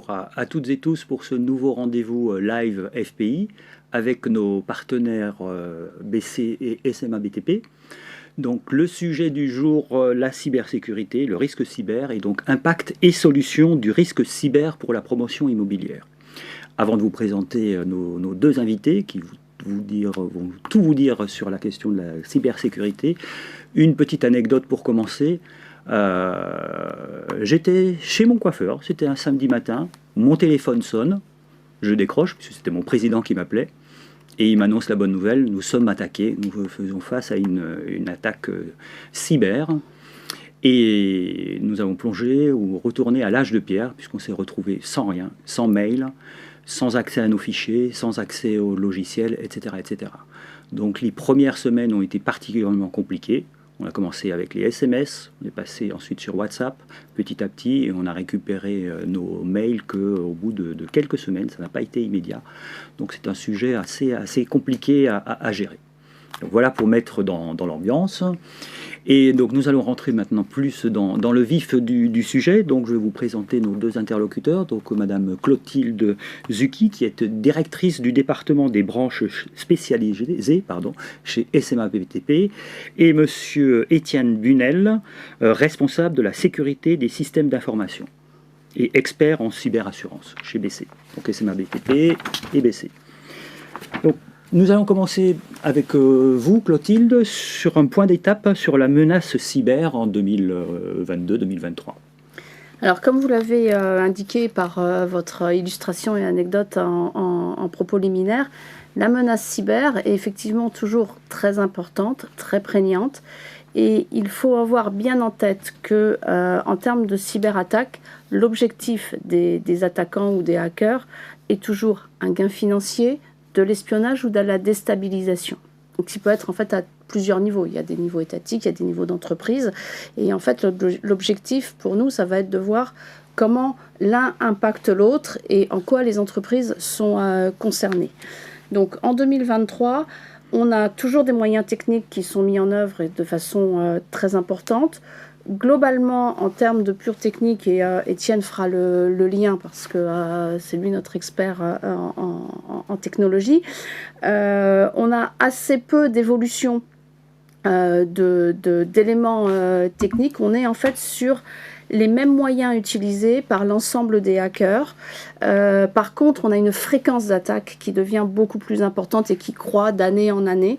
bonjour à toutes et tous pour ce nouveau rendez-vous live FPI avec nos partenaires BC et SMA BTP. Donc le sujet du jour, la cybersécurité, le risque cyber et donc impact et solutions du risque cyber pour la promotion immobilière. Avant de vous présenter nos deux invités qui vont tout vous dire sur la question de la cybersécurité, une petite anecdote pour commencer. J'étais chez mon coiffeur, c'était un samedi matin, mon téléphone sonne, je décroche, puisque c'était mon président qui m'appelait, et il m'annonce la bonne nouvelle, nous sommes attaqués, nous faisons face à une attaque cyber, et nous avons plongé ou retourné à l'âge de pierre, puisqu'on s'est retrouvé sans rien, sans mail, sans accès à nos fichiers, sans accès aux logiciels, etc., etc. Donc les premières semaines ont été particulièrement compliquées. On a commencé avec les SMS, on est passé ensuite sur WhatsApp, petit à petit, et on a récupéré nos mails qu'au bout de quelques semaines, ça n'a pas été immédiat. Donc c'est un sujet assez compliqué à gérer. Donc voilà pour mettre dans l'ambiance. Et donc nous allons rentrer maintenant plus dans le vif du sujet. Donc je vais vous présenter nos deux interlocuteurs. Donc Madame Clotilde Zucchi, qui est directrice du département des branches spécialisées chez SMA BTP, et Monsieur Étienne Bunel, responsable de la sécurité des systèmes d'information et expert en cyberassurance chez BC. Donc SMA BTP et BC. Donc, nous allons commencer avec vous, Clotilde, sur un point d'étape sur la menace cyber en 2022-2023. Alors, comme vous l'avez indiqué par votre illustration et anecdote en propos liminaire, la menace cyber est effectivement toujours très importante, très prégnante. Et il faut avoir bien en tête que, en termes de cyberattaque, l'objectif des attaquants ou des hackers est toujours un gain financier, de l'espionnage ou de la déstabilisation. Donc, qui peut être en fait à plusieurs niveaux. Il y a des niveaux étatiques, il y a des niveaux d'entreprise. Et en fait, l'objectif pour nous, ça va être de voir comment l'un impacte l'autre et en quoi les entreprises sont concernées. Donc, en 2023, on a toujours des moyens techniques qui sont mis en œuvre et de façon très importante. Globalement, en termes de pure technique, et Étienne fera le lien parce que c'est lui notre expert en technologie, on a assez peu d'évolution d'éléments techniques. On est en fait sur les mêmes moyens utilisés par l'ensemble des hackers. Par contre, on a une fréquence d'attaque qui devient beaucoup plus importante et qui croît d'année en année.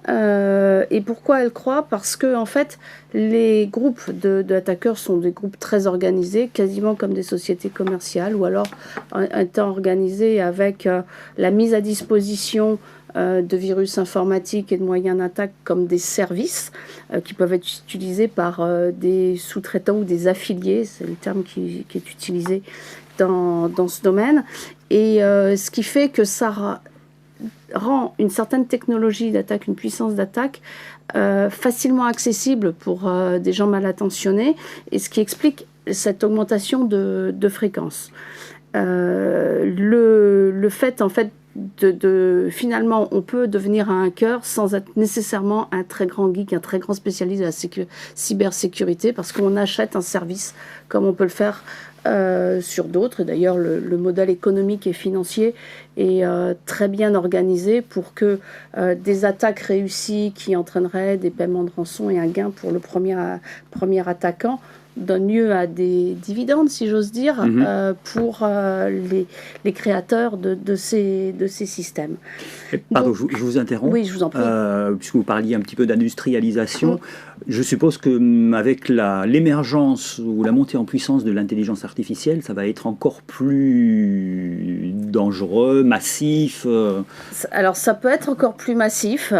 Et pourquoi elle croît? Parce que en fait, les groupes d'attaqueurs sont des groupes très organisés, quasiment comme des sociétés commerciales, ou alors étant organisés avec la mise à disposition de virus informatiques et de moyens d'attaque comme des services qui peuvent être utilisés par des sous-traitants ou des affiliés, c'est le terme qui est utilisé dans ce domaine. Et ce qui fait que ça rend une certaine technologie d'attaque, une puissance d'attaque facilement accessible pour des gens mal intentionnés, et ce qui explique cette augmentation de fréquence. Le fait en fait finalement, on peut devenir un hacker sans être nécessairement un très grand geek, un très grand spécialiste de la cybersécurité, parce qu'on achète un service comme on peut le faire sur d'autres. Et d'ailleurs, le modèle économique et financier est très bien organisé pour que des attaques réussies qui entraîneraient des paiements de rançon et un gain pour le premier attaquant donne lieu à des dividendes, si j'ose dire, pour les créateurs de ces systèmes. Pardon, donc, je vous interromps. Oui, je vous en prie. Puisque vous parliez un petit peu d'industrialisation, je suppose qu'avec l'émergence ou la montée en puissance de l'intelligence artificielle, ça va être encore plus dangereux, massif. Alors, ça peut être encore plus massif.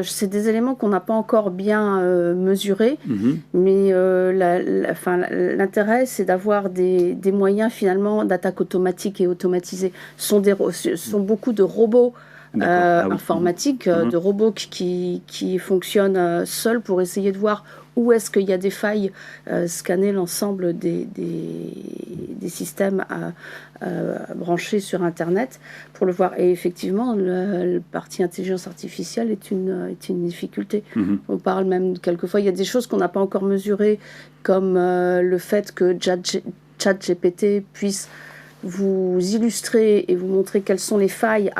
C'est des éléments qu'on n'a pas encore bien mesurés, mais l'intérêt, c'est d'avoir des moyens finalement d'attaque automatique et automatisée. Ce sont beaucoup de robots informatiques, de robots qui fonctionnent seuls pour essayer de voir où est-ce qu'il y a des failles, scanner l'ensemble des systèmes branchés sur Internet pour le voir. Et effectivement, la partie intelligence artificielle est une difficulté. On parle même, quelquefois, il y a des choses qu'on n'a pas encore mesurées, comme le fait que ChatGPT puisse vous illustrez et vous montrez quelles sont les failles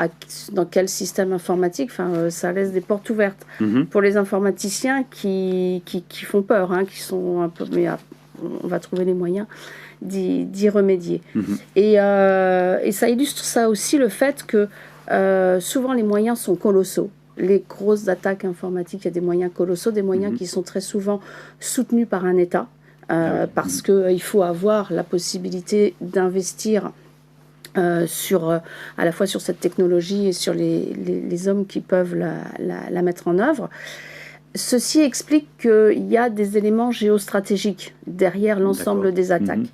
dans quel système informatique, ça laisse des portes ouvertes pour les informaticiens qui font peur, hein, qui sont un peu, mais on va trouver les moyens d'y remédier. Et ça illustre ça aussi, le fait que souvent les moyens sont colossaux. Les grosses attaques informatiques, il y a des moyens colossaux, des moyens qui sont très souvent soutenus par un État, parce qu'il faut avoir la possibilité d'investir à la fois sur cette technologie et sur les hommes qui peuvent la mettre en œuvre. Ceci explique qu'il y a des éléments géostratégiques derrière l'ensemble des attaques.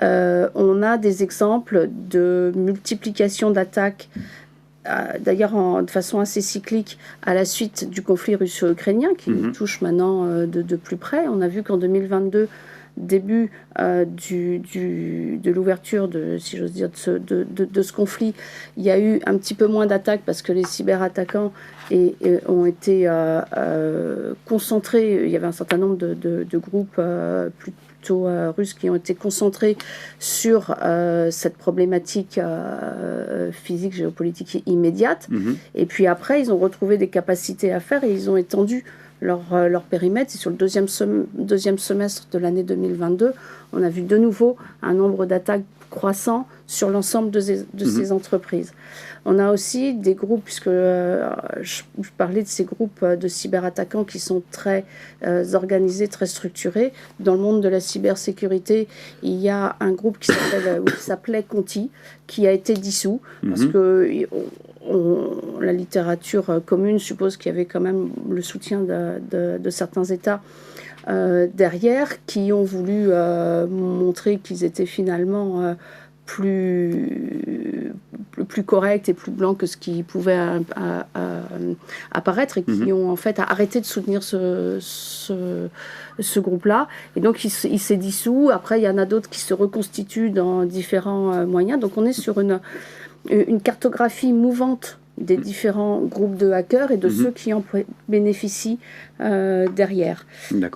On a des exemples de multiplication d'attaques, d'ailleurs de façon assez cyclique, à la suite du conflit russo-ukrainien qui nous touche maintenant de plus près. On a vu qu'en 2022, début de l'ouverture, si j'ose dire, de ce conflit, il y a eu un petit peu moins d'attaques parce que les cyberattaquants ont été concentrés. Il y avait un certain nombre de groupes plutôt russes qui ont été concentrés sur cette problématique physique, géopolitique immédiate. Et puis après, ils ont retrouvé des capacités à faire et ils ont étendu leur périmètre. Et sur le deuxième semestre de l'année 2022, on a vu de nouveau un nombre d'attaques croissant sur l'ensemble de ces entreprises. On a aussi des groupes, puisque je parlais de ces groupes de cyberattaquants qui sont très organisés, très structurés. Dans le monde de la cybersécurité, il y a un groupe qui s'appelait Conti, qui a été dissous, parce que la littérature commune suppose qu'il y avait quand même le soutien de certains États derrière, qui ont voulu montrer qu'ils étaient finalement plus corrects et plus blancs que ce qui pouvait apparaître, et qui ont en fait arrêté de soutenir ce groupe-là. Et donc il s'est dissous. Après, il y en a d'autres qui se reconstituent dans différents moyens. Donc on est sur une cartographie mouvante des différents groupes de hackers et de ceux qui en bénéficient derrière.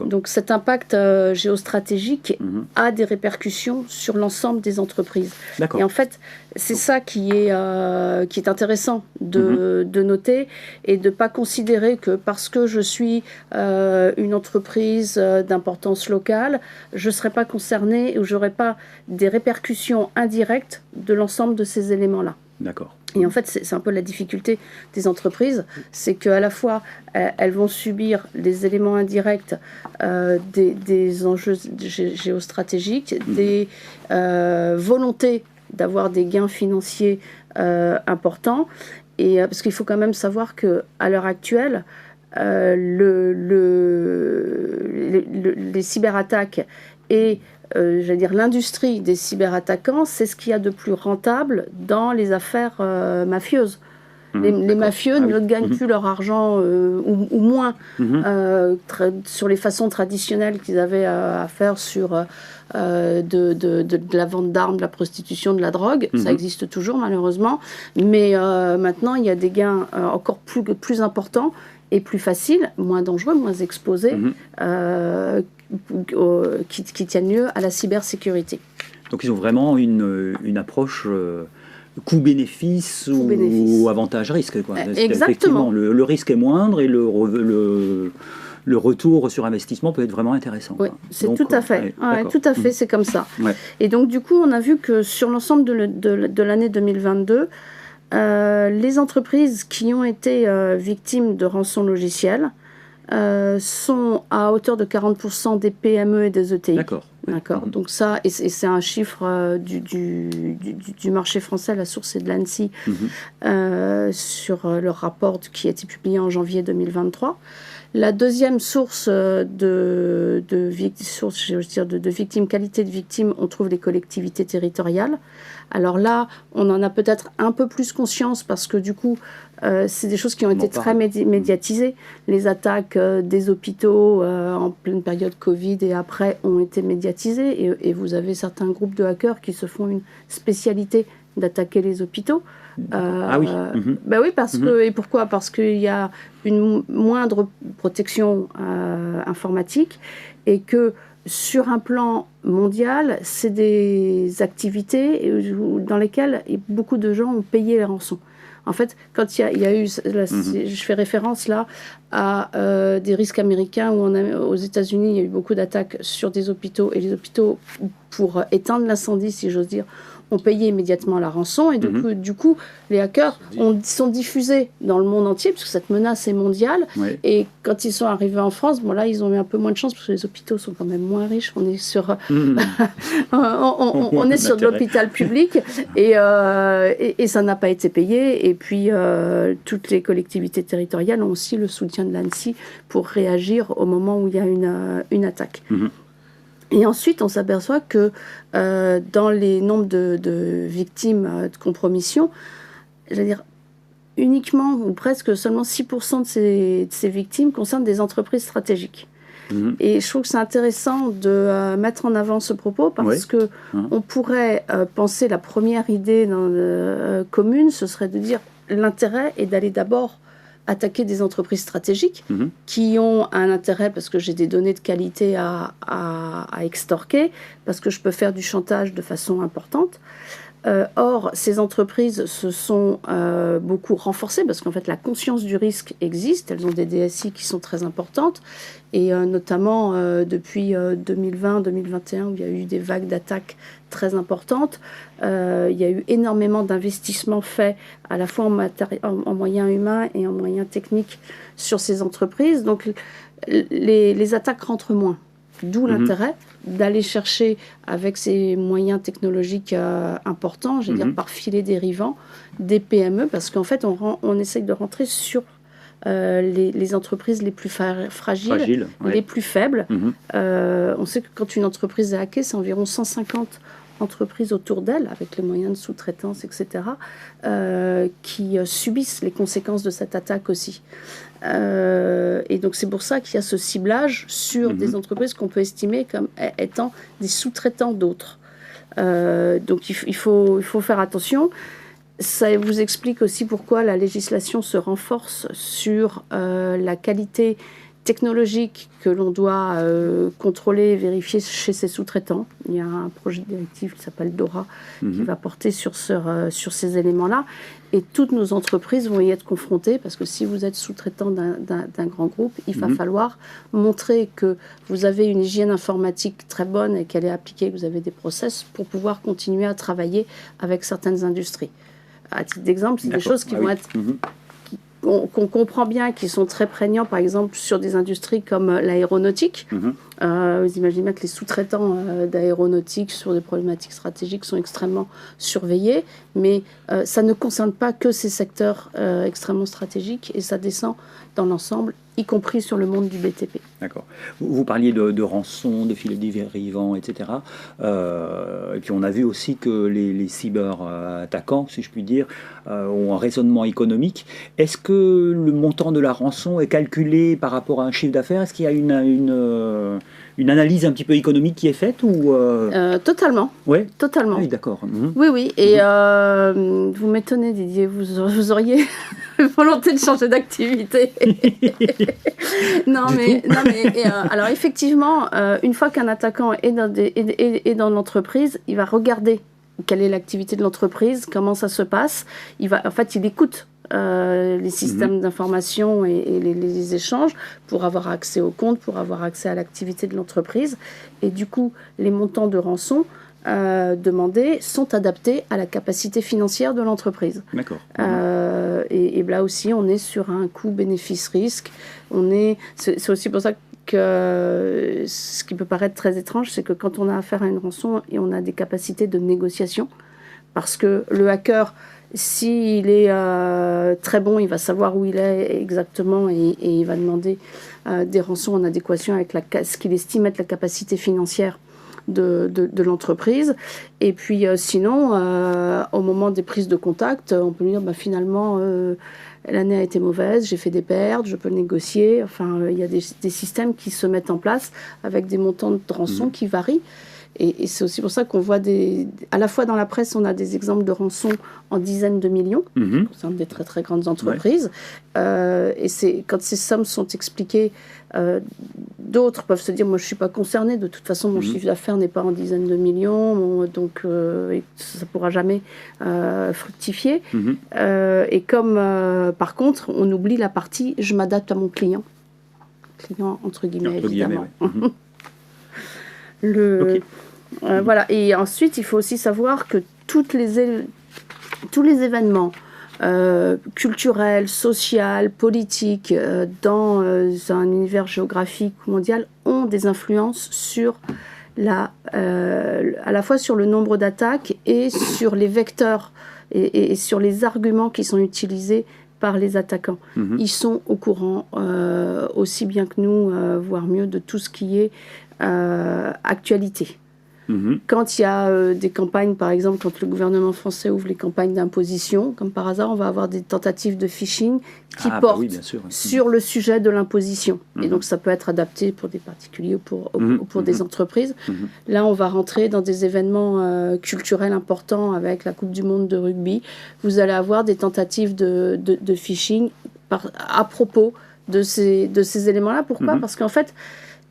Donc cet impact géostratégique a des répercussions sur l'ensemble des entreprises. Et en fait, c'est ça qui est intéressant de noter, et de ne pas considérer que parce que je suis une entreprise d'importance locale, je ne serai pas concernée ou je n'aurai pas des répercussions indirectes de l'ensemble de ces éléments-là. Et en fait, c'est un peu la difficulté des entreprises, c'est qu'à la fois, elles vont subir les éléments indirects des enjeux géostratégiques, des volontés d'avoir des gains financiers importants, et parce qu'il faut quand même savoir qu'à l'heure actuelle, les cyberattaques et l'industrie des cyberattaquants, c'est ce qu'il y a de plus rentable dans les affaires mafieuses. Les mafieux ne gagnent plus leur argent, ou moins, sur les façons traditionnelles qu'ils avaient à faire sur de la vente d'armes, de la prostitution, de la drogue. Ça existe toujours, malheureusement. Mais maintenant, il y a des gains encore plus importants et plus faciles, moins dangereux, moins exposés, qui tiennent lieu à la cybersécurité. Donc ils ont vraiment une approche coût-bénéfice ou avantage-risque. Exactement. Le risque est moindre et le retour sur investissement peut être vraiment intéressant. Oui, c'est tout à fait. Tout à fait, c'est comme ça. Et donc du coup, on a vu que sur l'ensemble de l'année 2022, les entreprises qui ont été victimes de rançon logicielle sont à hauteur de 40% des PME et des ETI. D'accord. Donc ça, et c'est un chiffre du marché français, la source est de l'ANSSI, sur le rapport qui a été publié en janvier 2023. La deuxième source de victimes, qualité de victimes, on trouve les collectivités territoriales. Alors là, on en a peut-être un peu plus conscience parce que du coup, c'est des choses qui ont été très médiatisées. Les attaques des hôpitaux en pleine période Covid et après ont été médiatisées. Et vous avez certains groupes de hackers qui se font une spécialité d'attaquer les hôpitaux. Bah oui, parce que, et pourquoi ? Parce qu'il y a une moindre protection informatique et que sur un plan mondial, c'est des activités dans lesquelles beaucoup de gens ont payé les rançons. En fait, quand il y a eu, là, je fais référence là à des risques américains où aux États-Unis, il y a eu beaucoup d'attaques sur des hôpitaux, et les hôpitaux, pour éteindre l'incendie, si j'ose dire, ont payé immédiatement la rançon, et du coup les hackers sont diffusés dans le monde entier, parce que cette menace est mondiale, et quand ils sont arrivés en France, bon là ils ont eu un peu moins de chance, parce que les hôpitaux sont quand même moins riches, on est sur, on est sur de l'hôpital public, et ça n'a pas été payé, et puis toutes les collectivités territoriales ont aussi le soutien de l'ANSSI pour réagir au moment où il y a une attaque. Et ensuite, on s'aperçoit que dans les nombres de victimes de compromission, j'allais dire, uniquement ou presque seulement 6% de ces victimes concernent des entreprises stratégiques. Et je trouve que c'est intéressant de mettre en avant ce propos parce que on pourrait penser, la première idée commune, ce serait de dire l'intérêt est d'aller d'abord attaquer des entreprises stratégiques qui ont un intérêt parce que j'ai des données de qualité à extorquer, parce que je peux faire du chantage de façon importante. Or, ces entreprises se sont beaucoup renforcées parce qu'en fait, la conscience du risque existe. Elles ont des DSI qui sont très importantes. Et notamment depuis 2020-2021, où il y a eu des vagues d'attaques très importantes, il y a eu énormément d'investissements faits à la fois en moyens humains et en moyens techniques sur ces entreprises. Donc, les attaques rentrent moins. D'où l'intérêt d'aller chercher, avec ces moyens technologiques importants, je veux dire par filet dérivant, des PME, parce qu'en fait, on essaye de rentrer sur les entreprises les plus fragiles, les plus faibles. On sait que quand une entreprise est hackée, c'est environ 150 entreprises autour d'elle, avec les moyens de sous-traitance, etc., qui subissent les conséquences de cette attaque aussi. Et donc c'est pour ça qu'il y a ce ciblage sur des entreprises qu'on peut estimer comme étant des sous-traitants d'autres. Donc il faut faire attention. Ça vous explique aussi pourquoi la législation se renforce sur la qualité technologique que l'on doit contrôler et vérifier chez ses sous-traitants. Il y a un projet de directive qui s'appelle DORA qui va porter sur ces éléments-là. Et toutes nos entreprises vont y être confrontées parce que si vous êtes sous-traitant d'un grand groupe, il va falloir montrer que vous avez une hygiène informatique très bonne et qu'elle est appliquée, que vous avez des process pour pouvoir continuer à travailler avec certaines industries. À titre d'exemple, c'est des choses qui vont être... qu'on comprend bien, qui sont très prégnants, par exemple, sur des industries comme l'aéronautique. Vous imaginez bien que les sous-traitants d'aéronautique sur des problématiques stratégiques sont extrêmement surveillés, mais ça ne concerne pas que ces secteurs extrêmement stratégiques, et ça descend dans l'ensemble, y compris sur le monde du BTP. D'accord. Vous parliez de rançon, de filets dérivants, etc. Et puis on a vu aussi que les cyber-attaquants, si je puis dire, ont un raisonnement économique. Est-ce que le montant de la rançon est calculé par rapport à un chiffre d'affaires? Est-ce qu'il y a une analyse un petit peu économique qui est faite ou Totalement. Ouais. Totalement. Oui, d'accord. Oui. Et vous m'étonnez, Didier, vous auriez volonté de changer d'activité. Alors effectivement, une fois qu'un attaquant est dans l'entreprise, il va regarder quelle est l'activité de l'entreprise, comment ça se passe. Il écoute les systèmes d'information et les échanges pour avoir accès aux comptes, pour avoir accès à l'activité de l'entreprise. Et du coup, les montants de rançon demandés sont adaptés à la capacité financière de l'entreprise. D'accord. Et là aussi, on est sur un coût bénéfice-risque. C'est aussi pour ça que ce qui peut paraître très étrange, c'est que quand on a affaire à une rançon, et on a des capacités de négociation, parce que le hacker, s'il est très bon, il va savoir où il est exactement et il va demander des rançons en adéquation avec ce qu'il estime être la capacité financière de l'entreprise. Et puis sinon, au moment des prises de contact, on peut lui dire finalement l'année a été mauvaise, j'ai fait des pertes, je peux négocier. Enfin, il y a des systèmes qui se mettent en place avec des montants de rançon qui varient. Et c'est aussi pour ça qu'on voit à la fois dans la presse, on a des exemples de rançons en dizaines de millions, concernant des très très grandes entreprises. Et quand ces sommes sont expliquées, d'autres peuvent se dire, moi je ne suis pas concerné, de toute façon mon chiffre d'affaires n'est pas en dizaines de millions, donc ça ne pourra jamais fructifier. Et comme par contre, on oublie la partie, je m'adapte à mon client entre guillemets, évidemment. Voilà. Et ensuite, il faut aussi savoir que tous les événements culturels, sociaux, politiques dans un univers géographique mondial ont des influences sur à la fois sur le nombre d'attaques et sur les vecteurs et sur les arguments qui sont utilisés par les attaquants. Ils sont au courant aussi bien que nous, voire mieux, de tout ce qui est actualité. Quand il y a des campagnes, par exemple, quand le gouvernement français ouvre les campagnes d'imposition, comme par hasard, on va avoir des tentatives de phishing qui portent sur le sujet de l'imposition. Et donc, ça peut être adapté pour des particuliers ou pour des entreprises. Là, on va rentrer dans des événements culturels importants avec la Coupe du Monde de rugby. Vous allez avoir des tentatives de phishing à propos de ces éléments-là. Pourquoi ? Parce qu'en fait,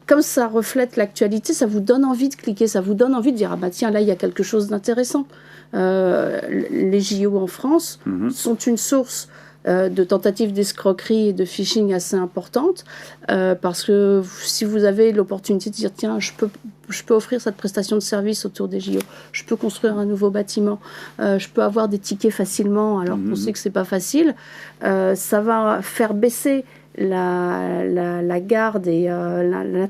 comme ça reflète l'actualité, ça vous donne envie de cliquer, ça vous donne envie de dire « Ah bah tiens, là, il y a quelque chose d'intéressant ». Les JO en France sont une source de tentatives d'escroquerie et de phishing assez importante, parce que si vous avez l'opportunité de dire « Tiens, je peux offrir cette prestation de service autour des JO, je peux construire un nouveau bâtiment, je peux avoir des tickets facilement alors qu'on sait que c'est pas facile », ça va faire baisser la garde et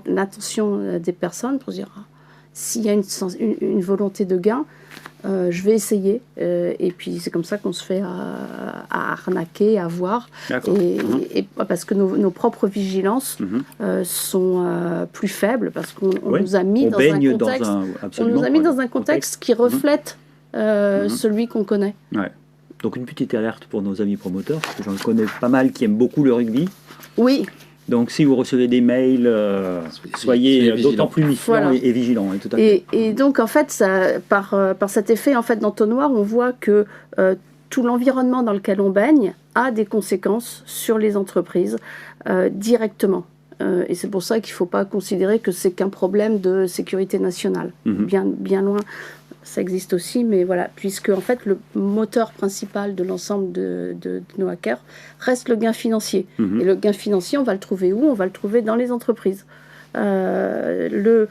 l'attention des personnes pour dire s'il y a une volonté de gain, je vais essayer. Et puis c'est comme ça qu'on se fait à arnaquer, à voir. Et parce que nos propres vigilances sont plus faibles parce qu'on nous a mis dans un contexte qui reflète celui qu'on connaît. Donc une petite alerte pour nos amis promoteurs, parce que j'en connais pas mal qui aiment beaucoup le rugby. Oui. Donc si vous recevez des mails, soyez d'autant plus méfiants et vigilants. Tout à fait. Et donc en fait, par cet effet en fait, d'entonnoir, on voit que tout l'environnement dans lequel on baigne a des conséquences sur les entreprises directement. Et c'est pour ça qu'il ne faut pas considérer que c'est qu'un problème de sécurité nationale. Bien loin. Ça existe aussi, mais voilà, puisque en fait le moteur principal de l'ensemble de nos hackers reste le gain financier. Et le gain financier, on va le trouver où ? On va le trouver dans les entreprises. Le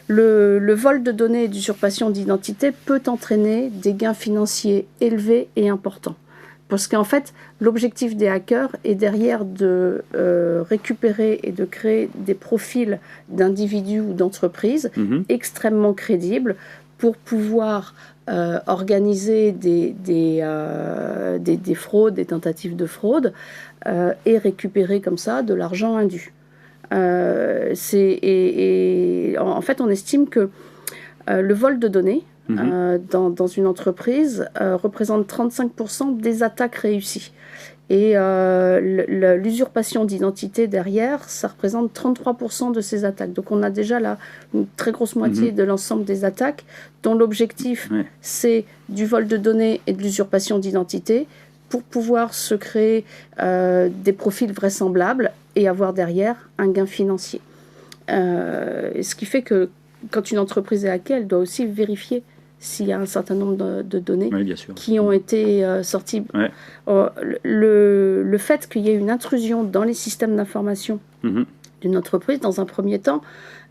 vol de données et d'usurpation d'identité peut entraîner des gains financiers élevés et importants. Parce qu'en fait, l'objectif des hackers est derrière de récupérer et de créer des profils d'individus ou d'entreprises extrêmement crédibles pour pouvoir organiser des fraudes, des tentatives de fraude et récupérer comme ça de l'argent indu. En fait, on estime que le vol de données dans une entreprise représente 35% des attaques réussies. Et l'usurpation d'identité derrière, ça représente 33% de ces attaques. Donc on a déjà là une très grosse moitié de l'ensemble des attaques dont l'objectif c'est du vol de données et de l'usurpation d'identité pour pouvoir se créer des profils vraisemblables et avoir derrière un gain financier. Ce qui fait que quand une entreprise est hackée, elle doit aussi vérifier s'il y a un certain nombre de données qui ont été sorties. Le fait qu'il y ait une intrusion dans les systèmes d'information d'une entreprise, dans un premier temps,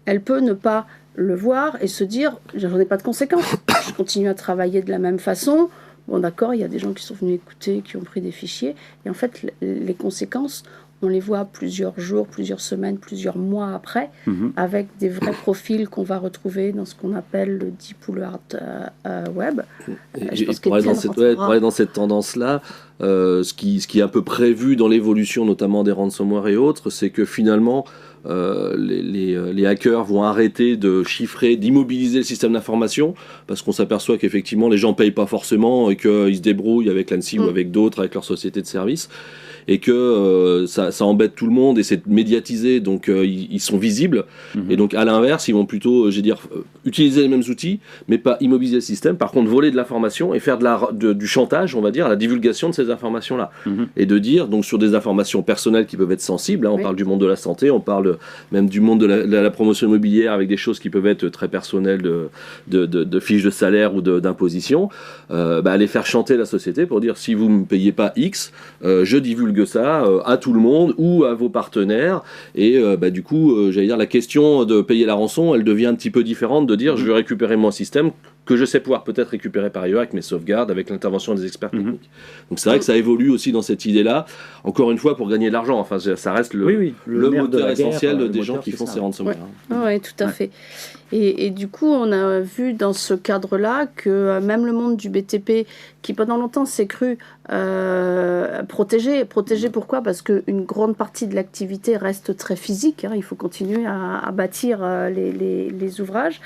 elle peut ne pas le voir et se dire « j'en ai pas de conséquences, je continue à travailler de la même façon ». Bon d'accord, il y a des gens qui sont venus écouter, qui ont pris des fichiers, et en fait les conséquences, on les voit plusieurs jours, plusieurs semaines, plusieurs mois après, avec des vrais profils qu'on va retrouver dans ce qu'on appelle le deep ou le hard web. Pour aller dans cette tendance-là, ce qui est un peu prévu dans l'évolution notamment des ransomware et autres, c'est que finalement les hackers vont arrêter de chiffrer, d'immobiliser le système d'information, parce qu'on s'aperçoit qu'effectivement les gens payent pas forcément et qu'ils se débrouillent avec l'ANSSI ou avec d'autres, avec leur société de services, et que ça embête tout le monde et c'est médiatisé, donc ils sont visibles. Et donc à l'inverse, ils vont plutôt, utiliser les mêmes outils, mais pas immobiliser le système. Par contre, voler de l'information et faire du chantage, on va dire, à la divulgation de ces informations-là. Et de dire, donc sur des informations personnelles qui peuvent être sensibles, on parle du monde de la santé, on parle même du monde de la promotion immobilière avec des choses qui peuvent être très personnelles, de fiches de salaire ou d'imposition, aller faire chanter la société pour dire, si vous ne me payez pas X, je divulgue ça à tout le monde ou à vos partenaires, et du coup la question de payer la rançon, elle devient un petit peu différente, de dire je vais récupérer mon système que je sais pouvoir peut-être récupérer par ailleurs avec mes sauvegardes, avec l'intervention des experts techniques. Donc c'est vrai que ça évolue aussi dans cette idée-là, encore une fois pour gagner de l'argent, enfin ça reste le moteur essentiel des gens qui font ces ransomware. Oui, tout à fait. Et du coup, on a vu dans ce cadre-là que même le monde du BTP, qui pendant longtemps s'est cru protégé, pourquoi ? Parce qu'une grande partie de l'activité reste très physique, il faut continuer à bâtir les ouvrages.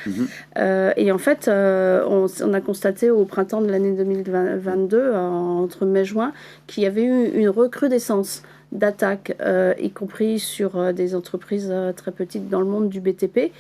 Et en fait, on a constaté au printemps de l'année 2022, entre mai et juin, qu'il y avait eu une recrudescence d'attaques, y compris sur des entreprises très petites dans le monde du BTP,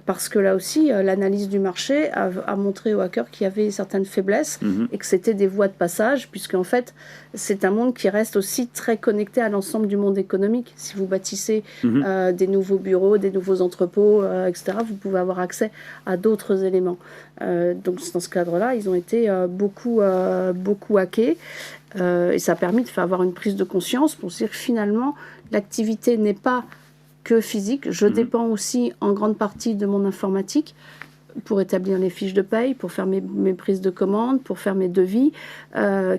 parce que là aussi, l'analyse du marché a montré aux hackers qu'il y avait certaines faiblesses et que c'était des voies de passage, puisqu'en fait, c'est un monde qui reste aussi très connecté à l'ensemble du monde économique. Si vous bâtissez des nouveaux bureaux, des nouveaux entrepôts, etc., vous pouvez avoir accès à d'autres éléments. Donc, dans ce cadre-là, ils ont été beaucoup hackés. Et ça a permis de faire avoir une prise de conscience pour se dire que finalement, l'activité n'est pas que physique. Je dépends aussi en grande partie de mon informatique pour établir les fiches de paye, pour faire mes prises de commande, pour faire mes devis.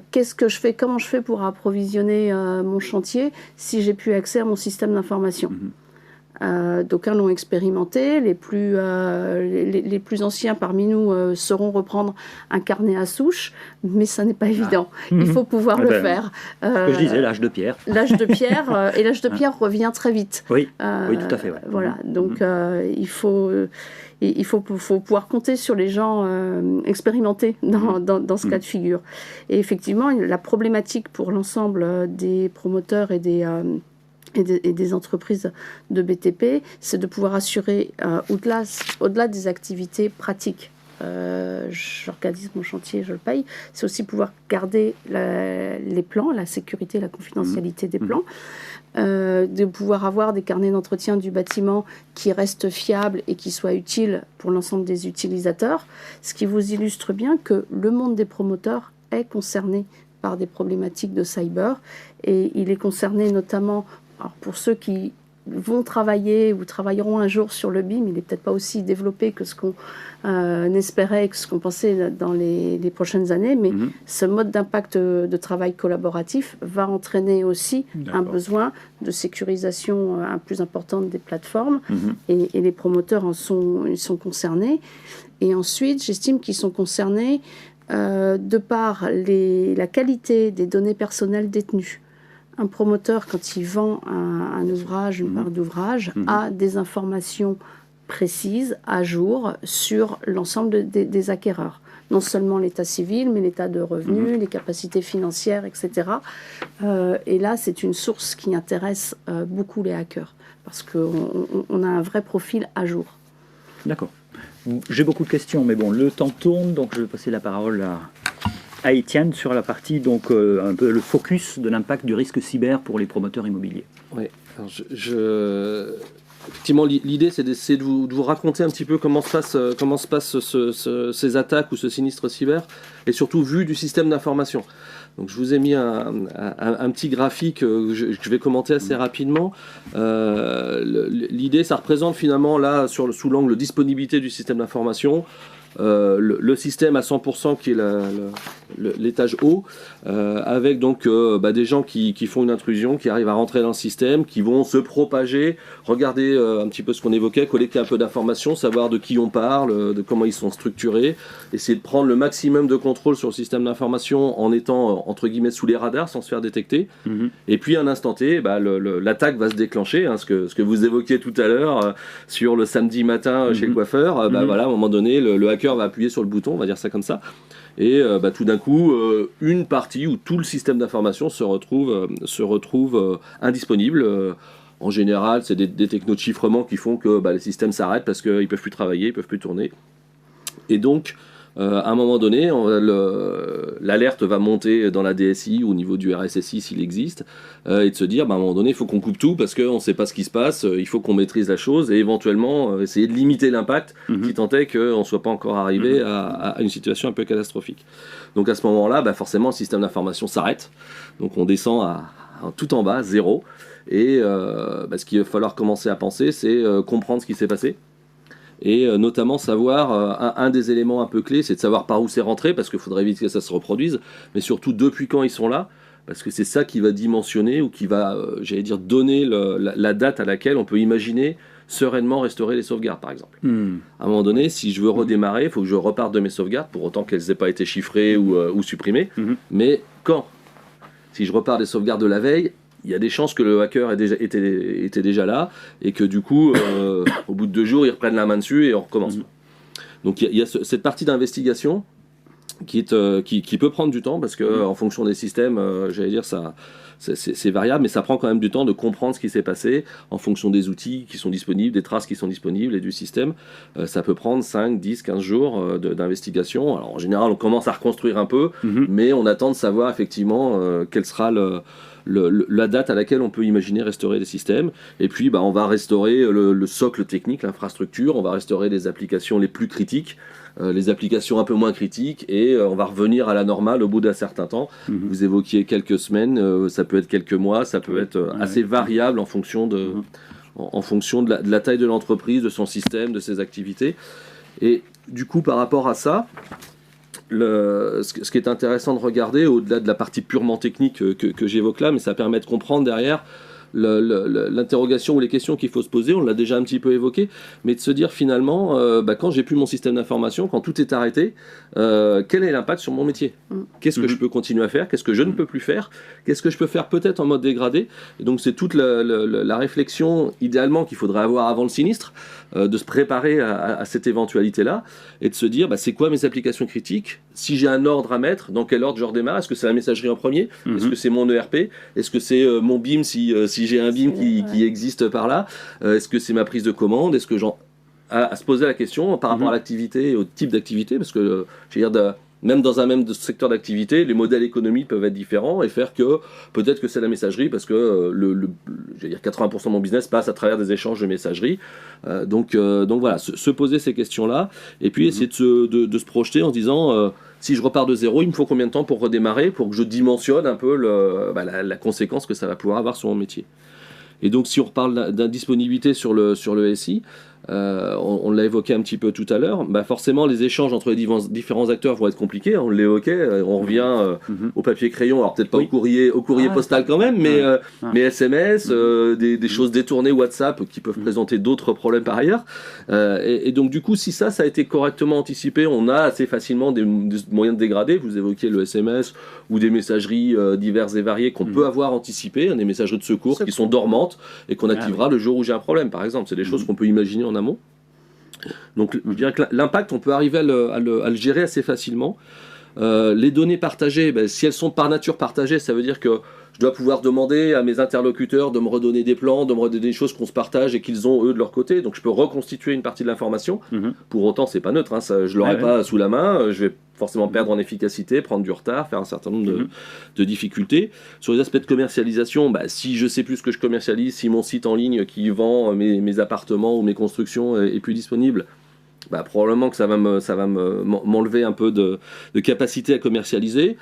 Qu'est-ce que je fais ? Comment je fais pour approvisionner mon chantier si j'ai plus accès à mon système d'information ? D'aucuns l'ont expérimenté, les plus anciens parmi nous sauront reprendre un carnet à souche, mais ça n'est pas évident. Il faut pouvoir le faire. Ce que je disais, l'âge de pierre. L'âge de pierre, et l'âge de pierre revient très vite. Oui, tout à fait. Ouais. Voilà, donc il faut pouvoir compter sur les gens expérimentés dans ce cas de figure. Et effectivement, la problématique pour l'ensemble des promoteurs et des entreprises de BTP, c'est de pouvoir assurer, au-delà des activités pratiques, j'organise mon chantier, je le paye, c'est aussi pouvoir garder les plans, la sécurité, la confidentialité des plans, de pouvoir avoir des carnets d'entretien du bâtiment qui restent fiables et qui soient utiles pour l'ensemble des utilisateurs, ce qui vous illustre bien que le monde des promoteurs est concerné par des problématiques de cyber, et il est concerné notamment. Alors pour ceux qui vont travailler ou travailleront un jour sur le BIM, il n'est peut-être pas aussi développé que ce qu'on espérait, que ce qu'on pensait dans les prochaines années, mais ce mode d'impact de travail collaboratif va entraîner aussi un besoin de sécurisation plus importante des plateformes, et les promoteurs ils sont concernés. Et ensuite, j'estime qu'ils sont concernés de par la qualité des données personnelles détenues. Un promoteur, quand il vend un ouvrage, une part d'ouvrage, a des informations précises, à jour, sur l'ensemble des acquéreurs. Non seulement l'état civil, mais l'état de revenus, les capacités financières, etc. Et là, c'est une source qui intéresse beaucoup les hackers, parce qu'on a un vrai profil à jour. D'accord. J'ai beaucoup de questions, mais bon, le temps tourne, donc je vais passer la parole à Étienne sur la partie, donc un peu le focus de l'impact du risque cyber pour les promoteurs immobiliers. Oui, alors effectivement, l'idée c'est d'essayer de vous raconter un petit peu comment se passent ces attaques ou ce sinistre cyber, et surtout vu du système d'information. Donc je vous ai mis un petit graphique que je vais commenter assez rapidement. L'idée, ça représente finalement là, sous l'angle disponibilité du système d'information, le système à 100% qui est l'étage haut, avec donc des gens qui font une intrusion, qui arrivent à rentrer dans le système, qui vont se propager, regarder un petit peu ce qu'on évoquait, collecter un peu d'informations, savoir de qui on parle, de comment ils sont structurés, essayer de prendre le maximum de contrôle sur le système d'information en étant entre guillemets sous les radars sans se faire détecter. Et puis à un instant T, l'attaque va se déclencher, hein, ce que vous évoquiez tout à l'heure sur le samedi matin chez le coiffeur. Voilà, à un moment donné, le hacker va appuyer sur le bouton, on va dire ça comme ça, et tout d'un coup, une partie ou tout le système d'information se retrouve indisponible. En général, c'est des technos de chiffrement qui font que les systèmes s'arrêtent parce qu'ils ne peuvent plus travailler, ils ne peuvent plus tourner. Et donc, à un moment donné, l'alerte va monter dans la DSI ou au niveau du RSSI s'il existe, et de se dire, à un moment donné, il faut qu'on coupe tout parce qu'on ne sait pas ce qui se passe, il faut qu'on maîtrise la chose et éventuellement essayer de limiter l'impact qui tentait qu'on ne soit pas encore arrivé à une situation un peu catastrophique. Donc à ce moment-là, forcément, le système d'information s'arrête. Donc on descend tout en bas, 0. Et ce qu'il va falloir commencer à penser, c'est comprendre ce qui s'est passé. Et notamment savoir, un des éléments un peu clés, c'est de savoir par où c'est rentré, parce qu'il faudrait éviter que ça se reproduise, mais surtout depuis quand ils sont là, parce que c'est ça qui va dimensionner ou qui va, donner la date à laquelle on peut imaginer sereinement restaurer les sauvegardes, par exemple. À un moment donné, si je veux redémarrer, il faut que je reparte de mes sauvegardes, pour autant qu'elles n'aient pas été chiffrées ou supprimées, mais quand ? Si je repars des sauvegardes de la veille, il y a des chances que le hacker était déjà là et que du coup, au bout de 2 jours, ils reprennent la main dessus et on recommence. Donc il y a cette partie d'investigation qui peut prendre du temps parce que en fonction des systèmes, c'est variable, mais ça prend quand même du temps de comprendre ce qui s'est passé en fonction des outils qui sont disponibles, des traces qui sont disponibles et du système. Ça peut prendre 5, 10, 15 jours d'investigation. Alors en général, on commence à reconstruire un peu, mais on attend de savoir effectivement quelle sera la date à laquelle on peut imaginer restaurer les systèmes. Et puis on va restaurer le socle technique, l'infrastructure, on va restaurer les applications les plus critiques, les applications un peu moins critiques, et on va revenir à la normale au bout d'un certain temps. Vous évoquiez quelques semaines, ça peut être quelques mois, ça peut être assez variable en fonction de la taille de l'entreprise, de son système, de ses activités. Et du coup, par rapport à ça, ce qui est intéressant de regarder, au-delà de la partie purement technique que j'évoque là, mais ça permet de comprendre derrière l'interrogation ou les questions qu'il faut se poser, on l'a déjà un petit peu évoqué, mais de se dire finalement, quand j'ai plus mon système d'information, quand tout est arrêté, quel est l'impact sur mon métier ? Qu'est-ce que je peux continuer à faire ? Qu'est-ce que je ne peux plus faire ? Qu'est-ce que je peux faire peut-être en mode dégradé ? Et donc c'est toute la réflexion idéalement qu'il faudrait avoir avant le sinistre, de se préparer à cette éventualité-là, et de se dire c'est quoi mes applications critiques ? Si j'ai un ordre à mettre, dans quel ordre je redémarre ? Est-ce que c'est la messagerie en premier ? Est-ce que c'est mon ERP ? Est-ce que c'est mon BIM si j'ai un BIM qui existe par là ? Est-ce que c'est ma prise de commande ? Est-ce que à se poser la question par rapport à l'activité et au type d'activité, parce que même dans un même secteur d'activité, les modèles économiques peuvent être différents et faire que peut-être que c'est la messagerie parce que 80% de mon business passe à travers des échanges de messagerie. Donc voilà, se poser ces questions-là et puis essayer de se projeter en se disant si je repars de zéro, il me faut combien de temps pour redémarrer, pour que je dimensionne un peu la conséquence que ça va pouvoir avoir sur mon métier. Et donc si on reparle d'indisponibilité sur le SI, on l'a évoqué un petit peu tout à l'heure, forcément les échanges entre les différents acteurs vont être compliqués, on l'évoquait, on revient au papier crayon, alors peut-être pas au courrier postal quand même, mais SMS, des choses détournées WhatsApp qui peuvent présenter d'autres problèmes par ailleurs, et donc du coup si ça a été correctement anticipé, on a assez facilement des moyens de dégrader, vous évoquiez le SMS ou des messageries diverses et variées qu'on peut avoir anticipées, des messageries de secours qui sont dormantes et qu'on activera le jour où j'ai un problème par exemple, c'est des choses qu'on peut imaginer en amont. Donc je dirais que l'impact, on peut arriver à le gérer assez facilement. Les données partagées, si elles sont par nature partagées, ça veut dire que je dois pouvoir demander à mes interlocuteurs de me redonner des plans, de me redonner des choses qu'on se partage et qu'ils ont eux de leur côté. Donc je peux reconstituer une partie de l'information. Pour autant, c'est pas neutre, ça, je l'aurai pas sous la main. Je vais forcément perdre en efficacité, prendre du retard, faire un certain nombre de difficultés. Sur les aspects de commercialisation, si je sais plus ce que je commercialise, si mon site en ligne qui vend mes appartements ou mes constructions est plus disponible, probablement que ça va m'enlever un peu de capacité à commercialiser.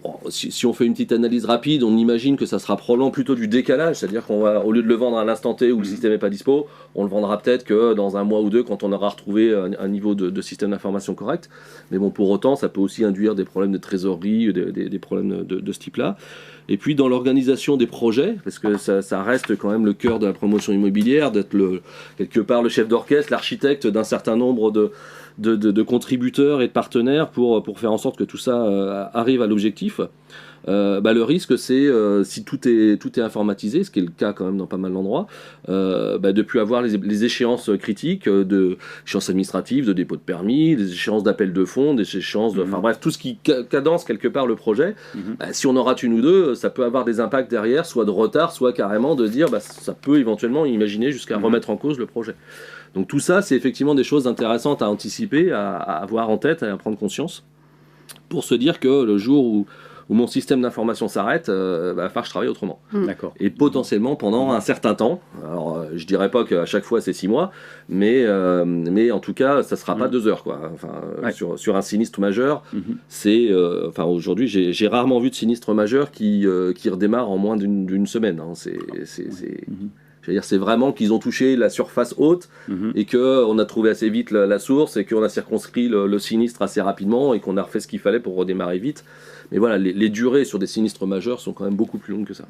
Bon, si on fait une petite analyse rapide, on imagine que ça sera probablement plutôt du décalage, c'est-à-dire qu'on va, au lieu de le vendre à l'instant T où le système n'est pas dispo, on le vendra peut-être que dans un mois ou deux quand on aura retrouvé un niveau de système d'information correct. Mais bon, pour autant, ça peut aussi induire des problèmes de trésorerie, des problèmes de ce type-là. Et puis dans l'organisation des projets, parce que ça reste quand même le cœur de la promotion immobilière, d'être quelque part le chef d'orchestre, l'architecte d'un certain nombre de contributeurs et de partenaires pour faire en sorte que tout ça arrive à l'objectif. Le risque, c'est si tout est informatisé, ce qui est le cas quand même dans pas mal d'endroits, de plus avoir les échéances critiques de échéances administratives, de dépôt de permis, des échéances d'appel de fonds, des échéances de, enfin bref, tout ce qui cadence quelque part le projet. Si on en rate une ou deux, ça peut avoir des impacts derrière, soit de retard, soit carrément de dire ça peut éventuellement imaginer jusqu'à remettre en cause le projet. Donc tout ça, c'est effectivement des choses intéressantes à anticiper, à avoir en tête, à prendre conscience, pour se dire que le jour où mon système d'information s'arrête, il va falloir que je travaille autrement. D'accord. Et potentiellement pendant un certain temps. Alors, je dirais pas qu'à chaque fois c'est 6 mois, mais en tout cas, ça sera pas 2 heures, quoi. Enfin, sur un sinistre majeur, c'est, aujourd'hui, j'ai rarement vu de sinistre majeur qui redémarre en moins d'une semaine. Hein. Je veux dire, c'est vraiment qu'ils ont touché la surface haute et qu'on a trouvé assez vite la source et qu'on a circonscrit le sinistre assez rapidement et qu'on a refait ce qu'il fallait pour redémarrer vite. Mais voilà, les durées sur des sinistres majeurs sont quand même beaucoup plus longues que ça.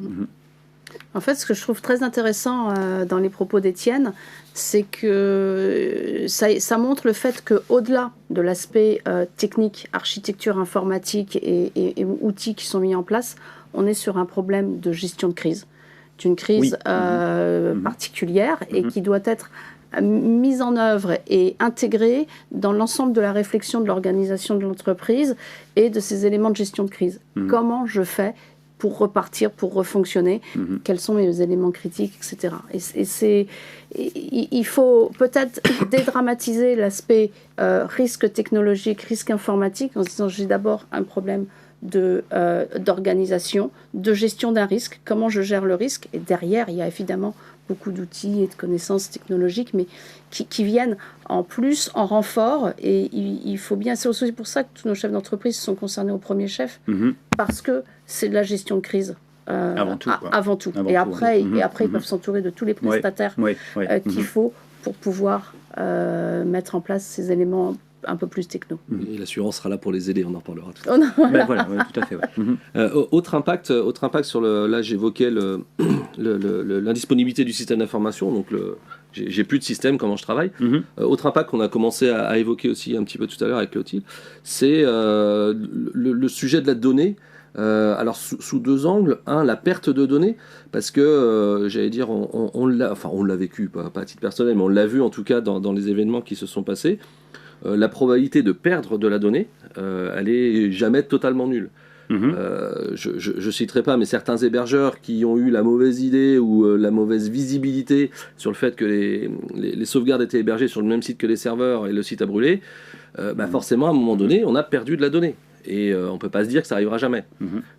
En fait, ce que je trouve très intéressant dans les propos d'Étienne, c'est que ça montre le fait qu'au-delà de l'aspect technique, architecture informatique et outils qui sont mis en place, on est sur un problème de gestion de crise. D'une crise particulière et qui doit être mise en œuvre et intégrée dans l'ensemble de la réflexion de l'organisation de l'entreprise et de ces éléments de gestion de crise. Comment je fais pour repartir, pour refonctionner, quels sont mes éléments critiques, etc. Il faut peut-être dédramatiser l'aspect risque technologique, risque informatique, en se disant j'ai d'abord un problème d'organisation, de gestion d'un risque, comment je gère le risque, et derrière il y a évidemment beaucoup d'outils et de connaissances technologiques, mais qui viennent en plus, en renfort, et il faut bien, c'est aussi pour ça que tous nos chefs d'entreprise sont concernés au premier chef, parce que c'est de la gestion de crise. Avant tout. Et après, ils peuvent s'entourer de tous les prestataires qu'il faut pour pouvoir mettre en place ces éléments un peu plus techno. Et l'assurance sera là pour les aider, on en reparlera tout à l'heure. Voilà, tout à fait. Autre impact sur là j'évoquais l'indisponibilité du système d'information, donc j'ai plus de système, comment je travaille. Autre impact qu'on a commencé à évoquer aussi un petit peu tout à l'heure avec Clotilde, c'est le sujet de la donnée. Alors sous 2 angles. Un, la perte de données, parce que j'allais dire on l'a vécu, pas à titre personnel, mais on l'a vu en tout cas dans les événements qui se sont passés. La probabilité de perdre de la donnée, elle est jamais totalement nulle. Je citerai pas, mais certains hébergeurs qui ont eu la mauvaise idée ou la mauvaise visibilité sur le fait que les sauvegardes étaient hébergées sur le même site que les serveurs et le site a brûlé, forcément à un moment donné on a perdu de la donnée. Et on ne peut pas se dire que ça arrivera jamais.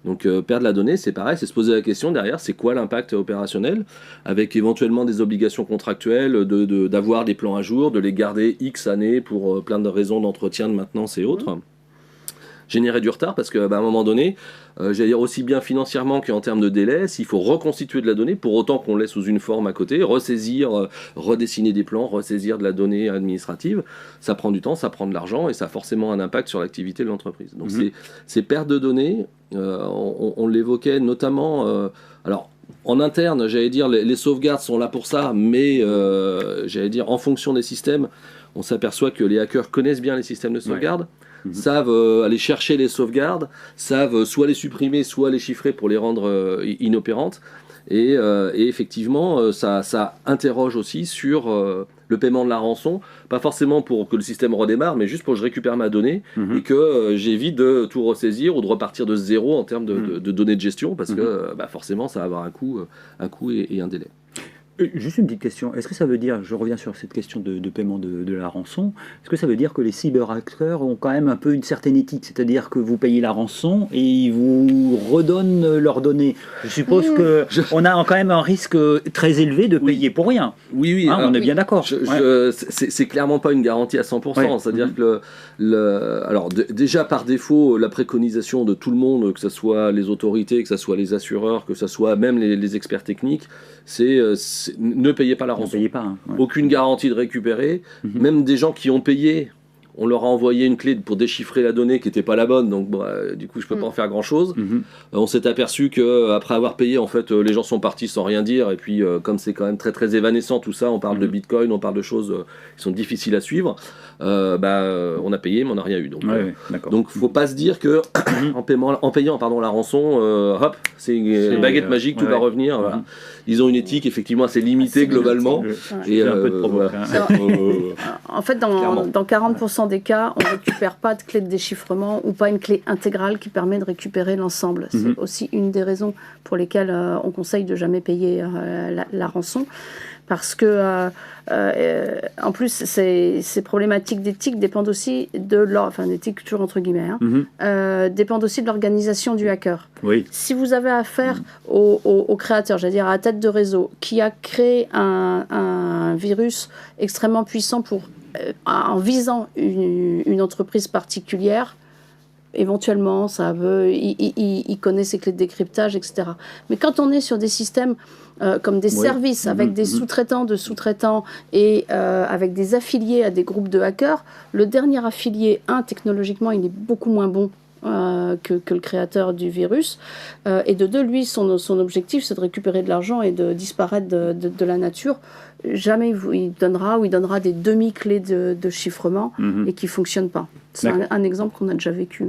Donc perdre la donnée, c'est pareil, c'est se poser la question derrière, c'est quoi l'impact opérationnel, avec éventuellement des obligations contractuelles d'avoir des plans à jour, de les garder X années pour plein de raisons d'entretien, de maintenance et autres. Générer du retard parce qu'à un moment donné, j'allais dire aussi bien financièrement qu'en termes de délai, s'il faut reconstituer de la donnée, pour autant qu'on l'ait sous une forme à côté, ressaisir, redessiner des plans, ressaisir de la donnée administrative, ça prend du temps, ça prend de l'argent et ça a forcément un impact sur l'activité de l'entreprise. Donc ces pertes de données, on l'évoquait notamment, alors en interne, j'allais dire les sauvegardes sont là pour ça, mais j'allais dire en fonction des systèmes, on s'aperçoit que les hackers connaissent bien les systèmes de sauvegarde, savent aller chercher les sauvegardes, savent soit les supprimer, soit les chiffrer pour les rendre inopérantes. Et effectivement, ça interroge aussi sur le paiement de la rançon, pas forcément pour que le système redémarre, mais juste pour que je récupère ma donnée et que j'évite de tout ressaisir ou de repartir de zéro en termes de données de gestion, parce que forcément, ça va avoir un coût et un délai. Juste une petite question. Est-ce que ça veut dire, je reviens sur cette question de paiement de la rançon, est-ce que ça veut dire que les cyberhackers ont quand même un peu une certaine éthique, c'est-à-dire que vous payez la rançon et ils vous redonnent leurs données? Je suppose qu'on a quand même un risque très élevé de payer pour rien. Oui, oui. Hein, on est bien d'accord. C'est clairement pas une garantie à 100%. C'est-à-dire que déjà par défaut, la préconisation de tout le monde, que ce soit les autorités, que ce soit les assureurs, que ce soit même les experts techniques, c'est ne payez pas la rançon. Ne payez pas. Aucune garantie de récupérer. Même des gens qui ont payé, on leur a envoyé une clé pour déchiffrer la donnée qui n'était pas la bonne, donc du coup je peux pas en faire grand chose. On s'est aperçu que après avoir payé, en fait les gens sont partis sans rien dire, et puis comme c'est quand même très très évanescent tout ça, on parle de Bitcoin, on parle de choses qui sont difficiles à suivre, on a payé mais on n'a rien eu. Donc faut pas se dire que en payant la rançon, hop, c'est une baguette magique, tout va revenir. Voilà. Ils ont une éthique effectivement assez limitée globalement. Et un peu de provoque. En fait, dans 40% des cas, on ne récupère pas de clé de déchiffrement ou pas une clé intégrale qui permet de récupérer l'ensemble. C'est aussi une des raisons pour lesquelles on conseille de jamais payer la rançon. Parce que, en plus, ces problématiques d'éthique dépendent aussi d'éthique toujours entre guillemets, dépendent aussi de l'organisation du hacker. Oui. Si vous avez affaire au créateur, j'allais dire à la tête de réseau, qui a créé un virus extrêmement puissant en visant une entreprise particulière, éventuellement, il connaît ses clés de décryptage, etc. Mais quand on est sur des systèmes comme des services avec des sous-traitants de sous-traitants et avec des affiliés à des groupes de hackers, le dernier affilié, technologiquement, il est beaucoup moins bon que le créateur du virus. Et de deux, lui, son objectif, c'est de récupérer de l'argent et de disparaître de la nature. Jamais il donnera des demi-clés de chiffrement et qui ne fonctionnent pas. C'est un exemple qu'on a déjà vécu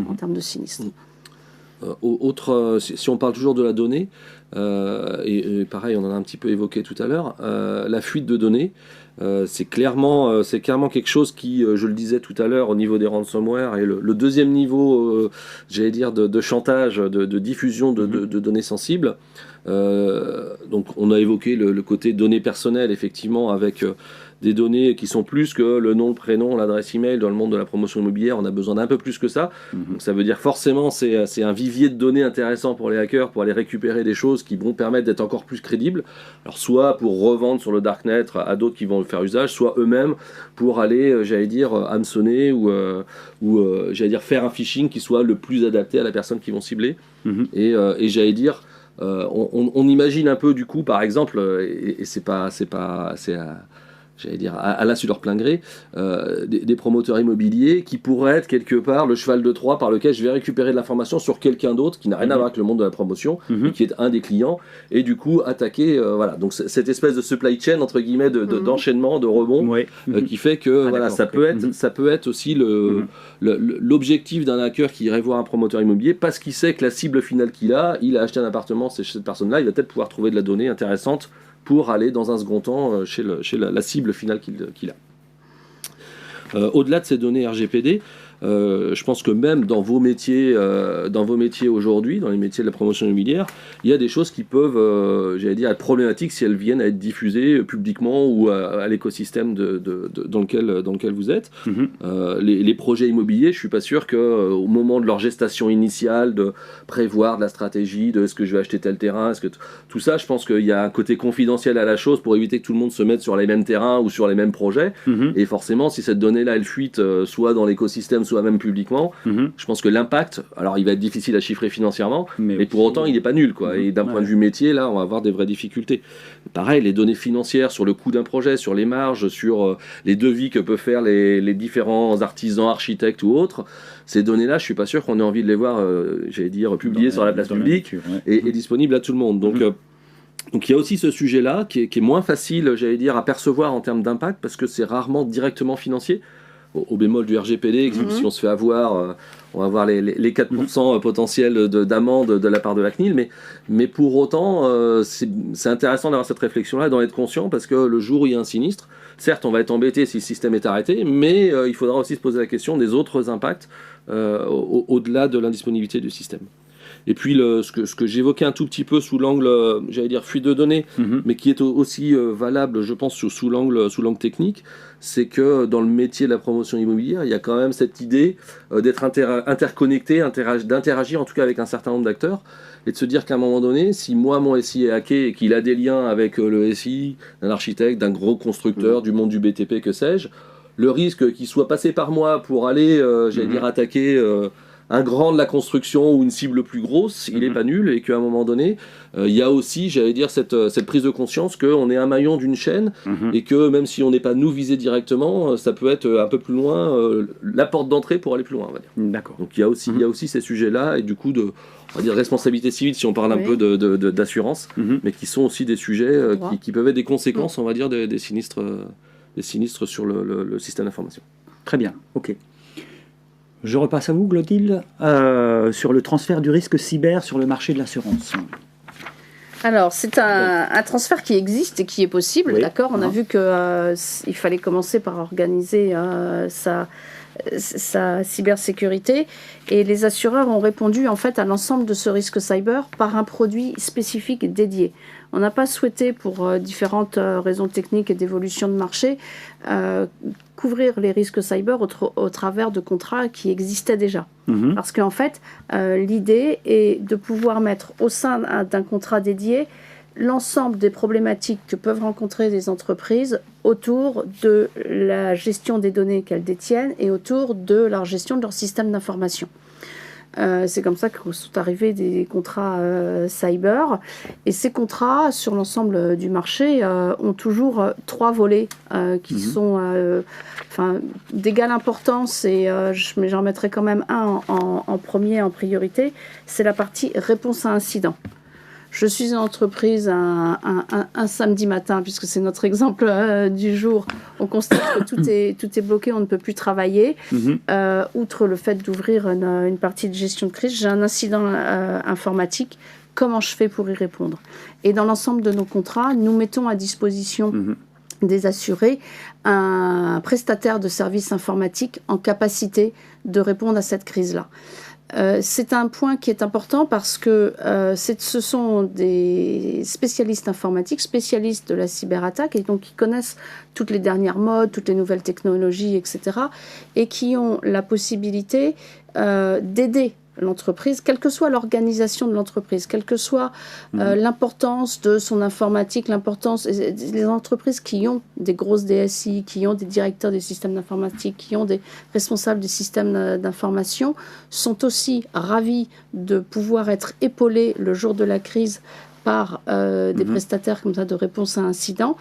en termes de sinistre. Si on parle toujours de la donnée, et pareil, on en a un petit peu évoqué tout à l'heure, la fuite de données, c'est clairement quelque chose qui, je le disais tout à l'heure, au niveau des ransomware, et le deuxième niveau, j'allais dire, de chantage, de diffusion de données sensibles. Donc on a évoqué le côté données personnelles, effectivement, avec des données qui sont plus que le nom, le prénom, l'adresse email. Dans le monde de la promotion immobilière, on a besoin d'un peu plus que ça. Donc ça veut dire forcément c'est un vivier de données intéressant pour les hackers, pour aller récupérer des choses qui vont permettre d'être encore plus crédibles. Alors soit pour revendre sur le darknet à d'autres qui vont en faire usage, soit eux-mêmes pour aller, j'allais dire, hameçonner ou j'allais dire faire un phishing qui soit le plus adapté à la personne qu'ils vont cibler. Et j'allais dire, on imagine un peu du coup, par exemple, et c'est j'allais dire, à l'insu de leur plein gré, des promoteurs immobiliers qui pourraient être quelque part le cheval de Troie par lequel je vais récupérer de l'information sur quelqu'un d'autre qui n'a rien à voir avec le monde de la promotion, et qui est un des clients, et du coup attaquer, voilà. Donc cette espèce de supply chain, entre guillemets, d'enchaînement, de rebond, qui fait que ça peut être aussi l'objectif d'un hacker qui irait voir un promoteur immobilier parce qu'il sait que la cible finale qu'il a, il a acheté un appartement, c'est chez cette personne-là, il va peut-être pouvoir trouver de la donnée intéressante pour aller dans un second temps chez la cible finale qu'il a. Au-delà de ces données RGPD, je pense que même dans vos métiers aujourd'hui, dans les métiers de la promotion immobilière, il y a des choses qui peuvent, j'allais dire, être problématiques si elles viennent à être diffusées publiquement ou à l'écosystème dans lequel vous êtes. Les projets immobiliers, je suis pas sûr qu'au moment de leur gestation initiale, de prévoir de la stratégie, de est-ce que je vais acheter tel terrain, tout ça, je pense qu'il y a un côté confidentiel à la chose pour éviter que tout le monde se mette sur les mêmes terrains ou sur les mêmes projets. Et forcément, si cette donnée-là, elle fuite soit dans l'écosystème, soit même publiquement, je pense que l'impact, alors il va être difficile à chiffrer financièrement, mais pour autant il n'est pas nul, quoi. Et d'un point de vue métier, là on va avoir des vraies difficultés. Pareil, les données financières sur le coût d'un projet, sur les marges, sur les devis que peuvent faire les différents artisans, architectes ou autres, ces données-là, je suis pas sûr qu'on ait envie de les voir, j'allais dire, publiées sur la place publique et disponibles à tout le monde. Donc il y a aussi ce sujet-là qui est moins facile, j'allais dire, à percevoir en termes d'impact parce que c'est rarement directement financier. Au bémol du RGPD, si on se fait avoir, on va avoir les 4% potentiels d'amende de la part de la CNIL, mais pour autant, c'est intéressant d'avoir cette réflexion-là, d'en être conscient, parce que le jour où il y a un sinistre, certes, on va être embêté si le système est arrêté, mais il faudra aussi se poser la question des autres impacts au-delà de l'indisponibilité du système. Et puis ce que j'évoquais un tout petit peu sous l'angle, j'allais dire fuite de données, mais qui est aussi valable, je pense, sous l'angle technique, c'est que dans le métier de la promotion immobilière, il y a quand même cette idée d'être interconnecté, d'interagir en tout cas avec un certain nombre d'acteurs, et de se dire qu'à un moment donné, si moi mon SI est hacké et qu'il a des liens avec le SI d'un architecte, d'un gros constructeur, du monde du BTP, que sais-je, le risque qu'il soit passé par moi pour aller, j'allais dire, attaquer un grand de la construction ou une cible plus grosse, il n'est pas nul, et qu'à un moment donné, il y a aussi, j'allais dire, cette prise de conscience qu'on est un maillon d'une chaîne, et que même si on n'est pas nous visé directement, ça peut être un peu plus loin, la porte d'entrée pour aller plus loin, on va dire. D'accord. Donc il y a aussi ces sujets-là, et du coup, on va dire responsabilité civile, si on parle un peu d'assurance, mais qui sont aussi des sujets qui peuvent être des conséquences, on va dire, des sinistres sur le système d'information. Très bien, ok. Je repasse à vous, Clotilde, sur le transfert du risque cyber sur le marché de l'assurance. Alors, c'est un transfert qui existe et qui est possible, oui. D'accord. On a vu qu'il fallait commencer par organiser sa cybersécurité, et les assureurs ont répondu en fait à l'ensemble de ce risque cyber par un produit spécifique dédié. On n'a pas souhaité, pour différentes raisons techniques et d'évolution de marché, couvrir les risques cyber au travers de contrats qui existaient déjà. Parce qu'en fait, l'idée est de pouvoir mettre au sein d'un contrat dédié l'ensemble des problématiques que peuvent rencontrer les entreprises autour de la gestion des données qu'elles détiennent et autour de la gestion de leur système d'information. C'est comme ça que sont arrivés des contrats cyber. Et ces contrats, sur l'ensemble du marché, ont toujours 3 volets qui sont d'égale importance. Mais j'en mettrai quand même un en premier, en priorité. C'est la partie réponse à incident. Je suis une entreprise un samedi matin, puisque c'est notre exemple du jour. On constate que tout est bloqué, on ne peut plus travailler. Outre le fait d'ouvrir une partie de gestion de crise, j'ai un incident informatique. Comment je fais pour y répondre? Et dans l'ensemble de nos contrats, nous mettons à disposition des assurés un prestataire de services informatiques en capacité de répondre à cette crise-là. C'est un point qui est important parce que ce sont des spécialistes informatiques, spécialistes de la cyberattaque, et donc qui connaissent toutes les dernières modes, toutes les nouvelles technologies, etc. et qui ont la possibilité d'aider l'entreprise, quelle que soit l'organisation de l'entreprise, quelle que soit l'importance de son informatique, l'importance des entreprises qui ont des grosses DSI, qui ont des directeurs des systèmes d'informatique, qui ont des responsables des systèmes d'information, sont aussi ravis de pouvoir être épaulés le jour de la crise par des prestataires comme ça de réponse à incident,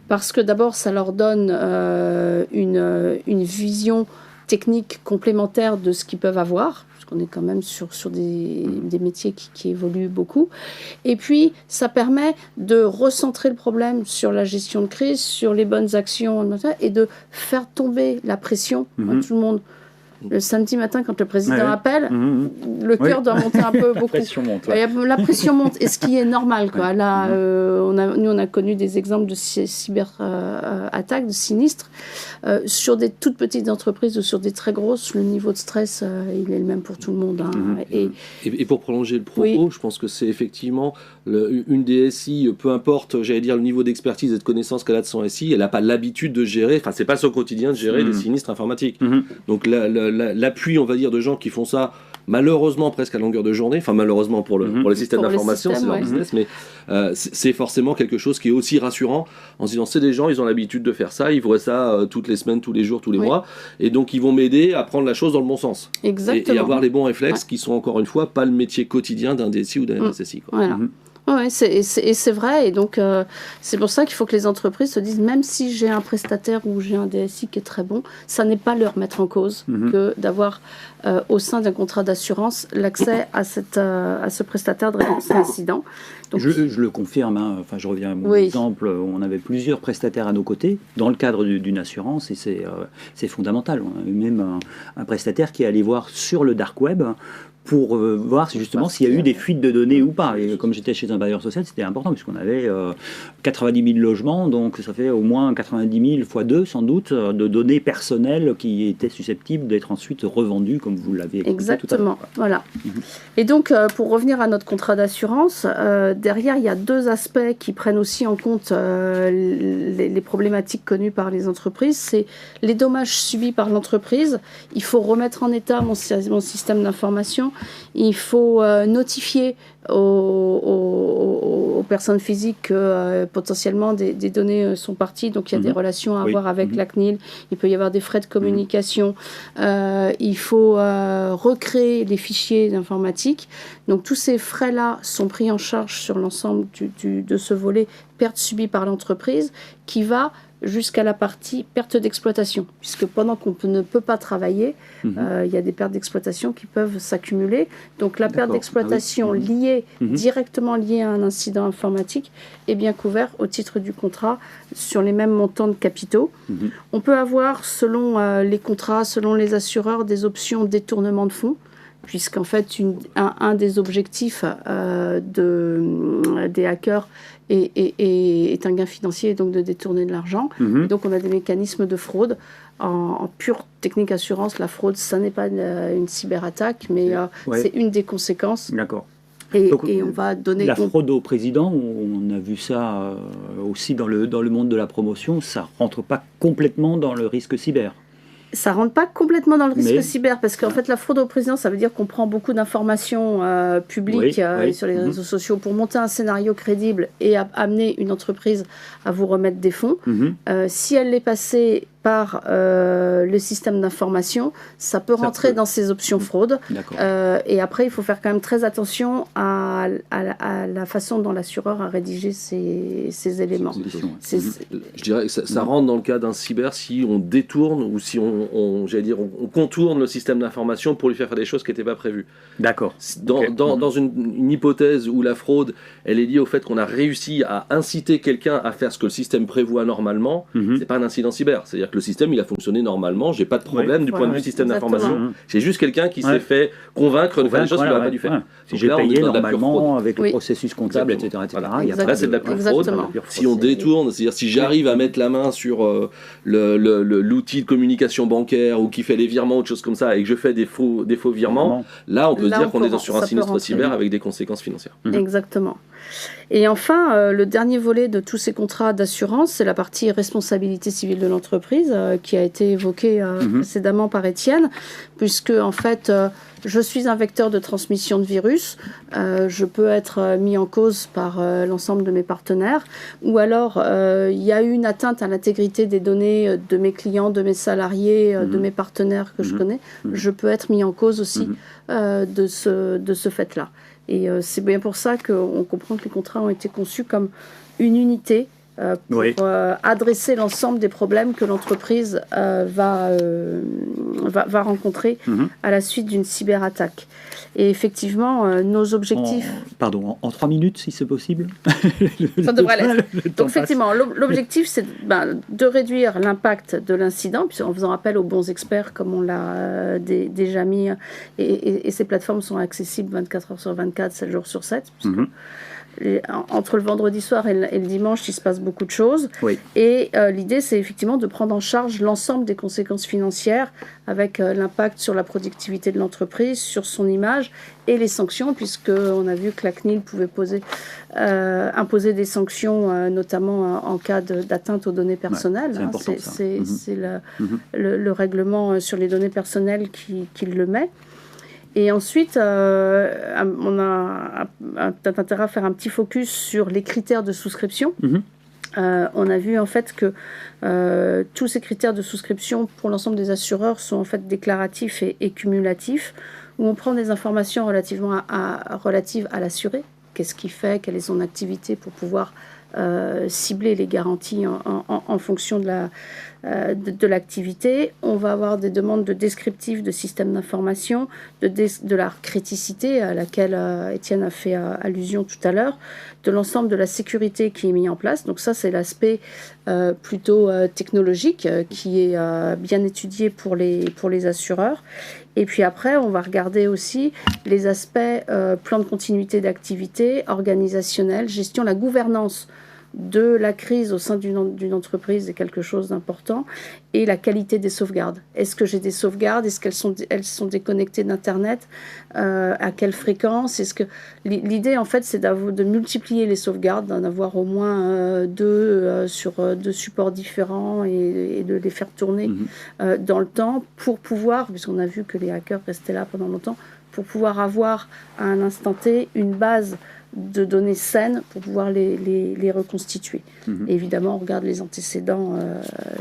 parce que d'abord ça leur donne une vision technique complémentaire de ce qu'ils peuvent avoir, parce qu'on est quand même sur des métiers qui évoluent beaucoup. Et puis, ça permet de recentrer le problème sur la gestion de crise, sur les bonnes actions, et de faire tomber la pression à tout le monde. Le samedi matin, quand le président appelle, le cœur doit monter un peu beaucoup. La pression monte. La pression monte, et ce qui est normal, quoi. Là, on a connu des exemples de cyberattaques, de sinistres. Sur des toutes petites entreprises ou sur des très grosses, le niveau de stress, il est le même pour tout le monde. Et pour prolonger le propos, je pense que c'est effectivement une DSI, peu importe, j'allais dire, le niveau d'expertise et de connaissance qu'elle a de son SI, elle n'a pas l'habitude de gérer, enfin, c'est pas son quotidien de gérer des sinistres informatiques. Donc, l'appui, on va dire, de gens qui font ça malheureusement presque à longueur de journée, enfin malheureusement pour les systèmes d'information, c'est leur business, mais c'est forcément quelque chose qui est aussi rassurant en se disant c'est des gens, ils ont l'habitude de faire ça, ils voient ça toutes les semaines, tous les jours, tous les mois, et donc ils vont m'aider à prendre la chose dans le bon sens. Exactement. Et avoir les bons réflexes qui sont encore une fois pas le métier quotidien d'un DSI ou d'un RSSI. Quoi. Voilà. Oui, c'est vrai, et donc c'est pour ça qu'il faut que les entreprises se disent, même si j'ai un prestataire ou j'ai un DSI qui est très bon, ça n'est pas leur mettre en cause que d'avoir au sein d'un contrat d'assurance l'accès à ce prestataire de réponse à incident. Donc, je le confirme, enfin, je reviens à mon exemple, on avait plusieurs prestataires à nos côtés dans le cadre d'une assurance, et c'est fondamental. On a eu même un prestataire qui est allé voir sur le dark web pour voir justement s'il y a eu des fuites de données ou pas. Et comme j'étais chez un bailleur social, c'était important puisqu'on avait 90 000 logements, donc ça fait au moins 90 000 fois 2 sans doute de données personnelles qui étaient susceptibles d'être ensuite revendues comme vous l'avez expliqué tout à l'heure. Exactement, voilà. Et donc pour revenir à notre contrat d'assurance, derrière il y a deux aspects qui prennent aussi en compte les problématiques connues par les entreprises. C'est les dommages subis par l'entreprise. Il faut remettre en état mon système d'information. Il faut notifier aux personnes physiques que potentiellement des données sont parties, donc il y a des relations à avoir avec la CNIL, il peut y avoir des frais de communication, il faut recréer les fichiers informatiques. Donc tous ces frais-là sont pris en charge sur l'ensemble de ce volet perte subie par l'entreprise qui va jusqu'à la partie perte d'exploitation, puisque pendant qu'on ne peut pas travailler, il y a des pertes d'exploitation qui peuvent s'accumuler. Donc la perte d'exploitation liée, directement liée à un incident informatique, est bien couverte au titre du contrat sur les mêmes montants de capitaux. On peut avoir, selon les contrats, selon les assureurs, des options détournement de fonds, puisqu'en fait, un des objectifs des hackers est un gain financier, donc de détourner de l'argent. Donc on a des mécanismes de fraude. En pure technique assurance, la fraude, ça n'est pas une cyberattaque, mais c'est une des conséquences. D'accord. Et Donc, on va donner... La fraude au président, on a vu ça aussi dans le monde de la promotion, ça ne rentre pas complètement dans le risque cyber. Ça ne rentre pas complètement dans le risque cyber, parce qu'en fait, la fraude au président, ça veut dire qu'on prend beaucoup d'informations publiques sur les réseaux sociaux pour monter un scénario crédible et amener une entreprise à vous remettre des fonds. Si elle est passée par le système d'information, ça peut rentrer dans ces options fraude. Et après, il faut faire quand même très attention à la façon dont l'assureur a rédigé ces éléments. Je dirais que ça rentre dans le cas d'un cyber si on détourne ou si on contourne le système d'information pour lui faire des choses qui n'étaient pas prévues. D'accord. Dans une hypothèse où la fraude, elle est liée au fait qu'on a réussi à inciter quelqu'un à faire ce que le système prévoit normalement, c'est pas un incident cyber. C'est-à-dire que le système, il a fonctionné normalement, j'ai pas de problème du point de vue système d'information. C'est juste quelqu'un qui s'est fait convaincre de faire des choses qu'il n'aurait pas dû faire. Si j'ai payé normalement avec le processus comptable, etc. Là, c'est de la pure fraude. Si on détourne, c'est-à-dire si j'arrive à mettre la main sur l'outil de communication bancaire ou qui fait les virements ou autre chose comme ça et que je fais des faux virements, là, on peut se dire qu'on est sur un sinistre cyber avec des conséquences financières. Exactement. Et enfin, le dernier volet de tous ces contrats d'assurance, c'est la partie responsabilité civile de l'entreprise qui a été évoquée précédemment par Étienne, puisque en fait, je suis un vecteur de transmission de virus, je peux être mis en cause par l'ensemble de mes partenaires, ou alors il y a eu une atteinte à l'intégrité des données de mes clients, de mes salariés, de mes partenaires que je connais, je peux être mis en cause aussi de ce fait-là. Et c'est bien pour ça qu'on comprend que les contrats ont été conçus comme une unité pour adresser l'ensemble des problèmes que l'entreprise va rencontrer à la suite d'une cyberattaque. Et effectivement, nos objectifs... En 3 minutes, si c'est possible. Ça devrait l'être. Donc effectivement, l'objectif, c'est de réduire l'impact de l'incident, en faisant appel aux bons experts, comme on l'a déjà mis. Et ces plateformes sont accessibles 24 heures sur 24, 7 jours sur 7. Entre le vendredi soir et le dimanche, il se passe beaucoup de choses. Et l'idée, c'est effectivement de prendre en charge l'ensemble des conséquences financières avec l'impact sur la productivité de l'entreprise, sur son image et les sanctions, puisqu'on a vu que la CNIL pouvait imposer des sanctions, notamment en cas d'atteinte aux données personnelles. C'est le règlement sur les données personnelles qui le met. Et ensuite, on a peut-être intérêt à faire un petit focus sur les critères de souscription. On a vu en fait que tous ces critères de souscription pour l'ensemble des assureurs sont en fait déclaratifs et cumulatifs, où on prend des informations relatives à l'assuré. Qu'est-ce qu'il fait, quelle est son activité pour pouvoir cibler les garanties en fonction de l'activité. On va avoir des demandes de descriptifs de systèmes d'information, de la criticité à laquelle Étienne a fait allusion tout à l'heure, de l'ensemble de la sécurité qui est mis en place. Donc ça, c'est l'aspect plutôt technologique qui est bien étudié pour les assureurs. Et puis après, on va regarder aussi les aspects plan de continuité d'activité, organisationnel, gestion, la gouvernance de la crise au sein d'une entreprise est quelque chose d'important, et la qualité des sauvegardes. Est-ce que j'ai des sauvegardes? Est-ce qu'elles sont déconnectées d'Internet? À quelle fréquence? L'idée, en fait, c'est de multiplier les sauvegardes, d'en avoir au moins deux sur deux supports différents et de les faire tourner dans le temps pour pouvoir, puisqu'on a vu que les hackers restaient là pendant longtemps, pour pouvoir avoir à un instant T une base de données saines pour pouvoir les reconstituer. Évidemment, on regarde les antécédents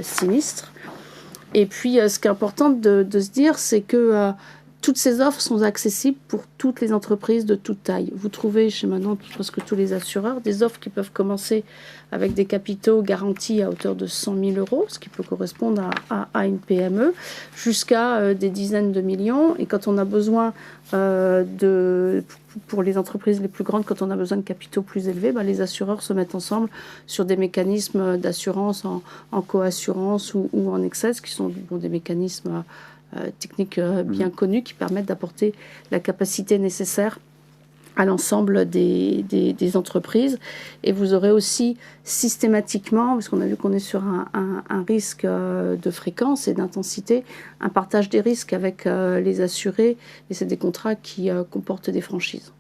sinistres. Et puis, ce qui est important de se dire, c'est que toutes ces offres sont accessibles pour toutes les entreprises de toute taille. Vous trouvez chez maintenant presque tous les assureurs des offres qui peuvent commencer avec des capitaux garantis à hauteur de 100 000 euros, ce qui peut correspondre à une PME, jusqu'à des dizaines de millions. Et quand on a besoin pour les entreprises les plus grandes, quand on a besoin de capitaux plus élevés, les assureurs se mettent ensemble sur des mécanismes d'assurance en coassurance ou en excess, qui sont des mécanismes techniques bien connues qui permettent d'apporter la capacité nécessaire à l'ensemble des entreprises. Et vous aurez aussi systématiquement, parce qu'on a vu qu'on est sur un risque de fréquence et d'intensité, un partage des risques avec les assurés, et c'est des contrats qui comportent des franchises.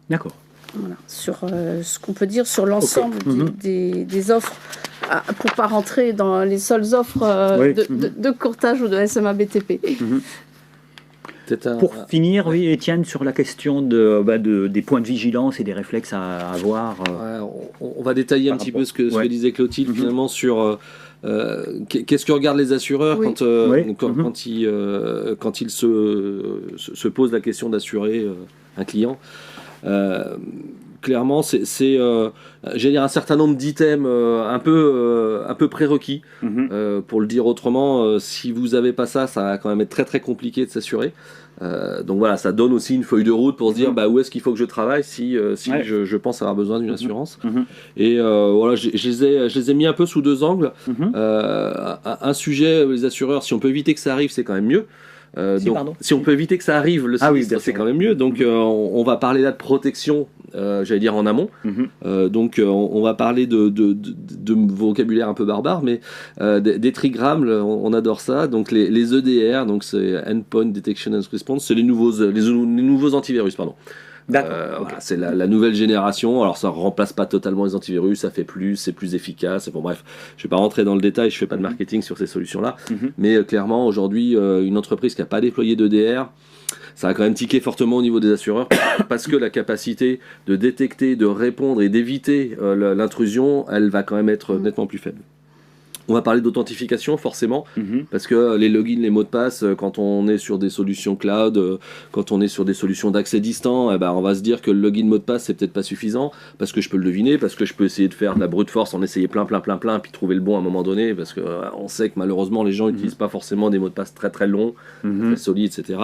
D'accord. Voilà, sur ce qu'on peut dire sur l'ensemble des offres, pour ne pas rentrer dans les seules offres de courtage ou de SMA BTP. Pour finir, oui, Étienne, sur la question des points de vigilance et des réflexes à avoir. On va détailler un petit peu ce que disait Clotilde finalement sur qu'est-ce que regardent les assureurs quand ils se posent la question d'assurer un client. Clairement, c'est j'allais dire un certain nombre d'items un peu prérequis. Pour le dire autrement, si vous n'avez pas ça, ça va quand même être très très compliqué de s'assurer. Donc voilà, ça donne aussi une feuille de route pour se dire où est-ce qu'il faut que je travaille si je pense avoir besoin d'une assurance. Et voilà, je les ai mis un peu sous deux angles. Un sujet, les assureurs, si on peut éviter que ça arrive, c'est quand même mieux. Si on peut éviter que ça arrive, le sinistre, c'est quand même mieux. Donc on va parler là de protection, j'allais dire en amont. Donc on va parler de vocabulaire un peu barbare, mais des trigrammes, on adore ça. Donc les EDR, donc c'est Endpoint Detection and Response, c'est les nouveaux antivirus, pardon. Voilà, c'est la nouvelle génération. Alors ça remplace pas totalement les antivirus, ça fait plus, c'est plus efficace. Bon bref, je vais pas rentrer dans le détail, je fais pas de marketing sur ces solutions-là, mais clairement aujourd'hui, une entreprise qui a pas déployé d'EDR, ça a quand même tiqué fortement au niveau des assureurs parce que la capacité de détecter, de répondre et d'éviter l'intrusion, elle va quand même être nettement plus faible. On va parler d'authentification forcément, parce que les logins, les mots de passe, quand on est sur des solutions cloud, quand on est sur des solutions d'accès distant, on va se dire que le login mot de passe c'est peut-être pas suffisant, parce que je peux le deviner, parce que je peux essayer de faire de la brute force, en essayer plein, puis trouver le bon à un moment donné, parce que on sait que malheureusement les gens n'utilisent pas forcément des mots de passe très très longs, très solides, etc.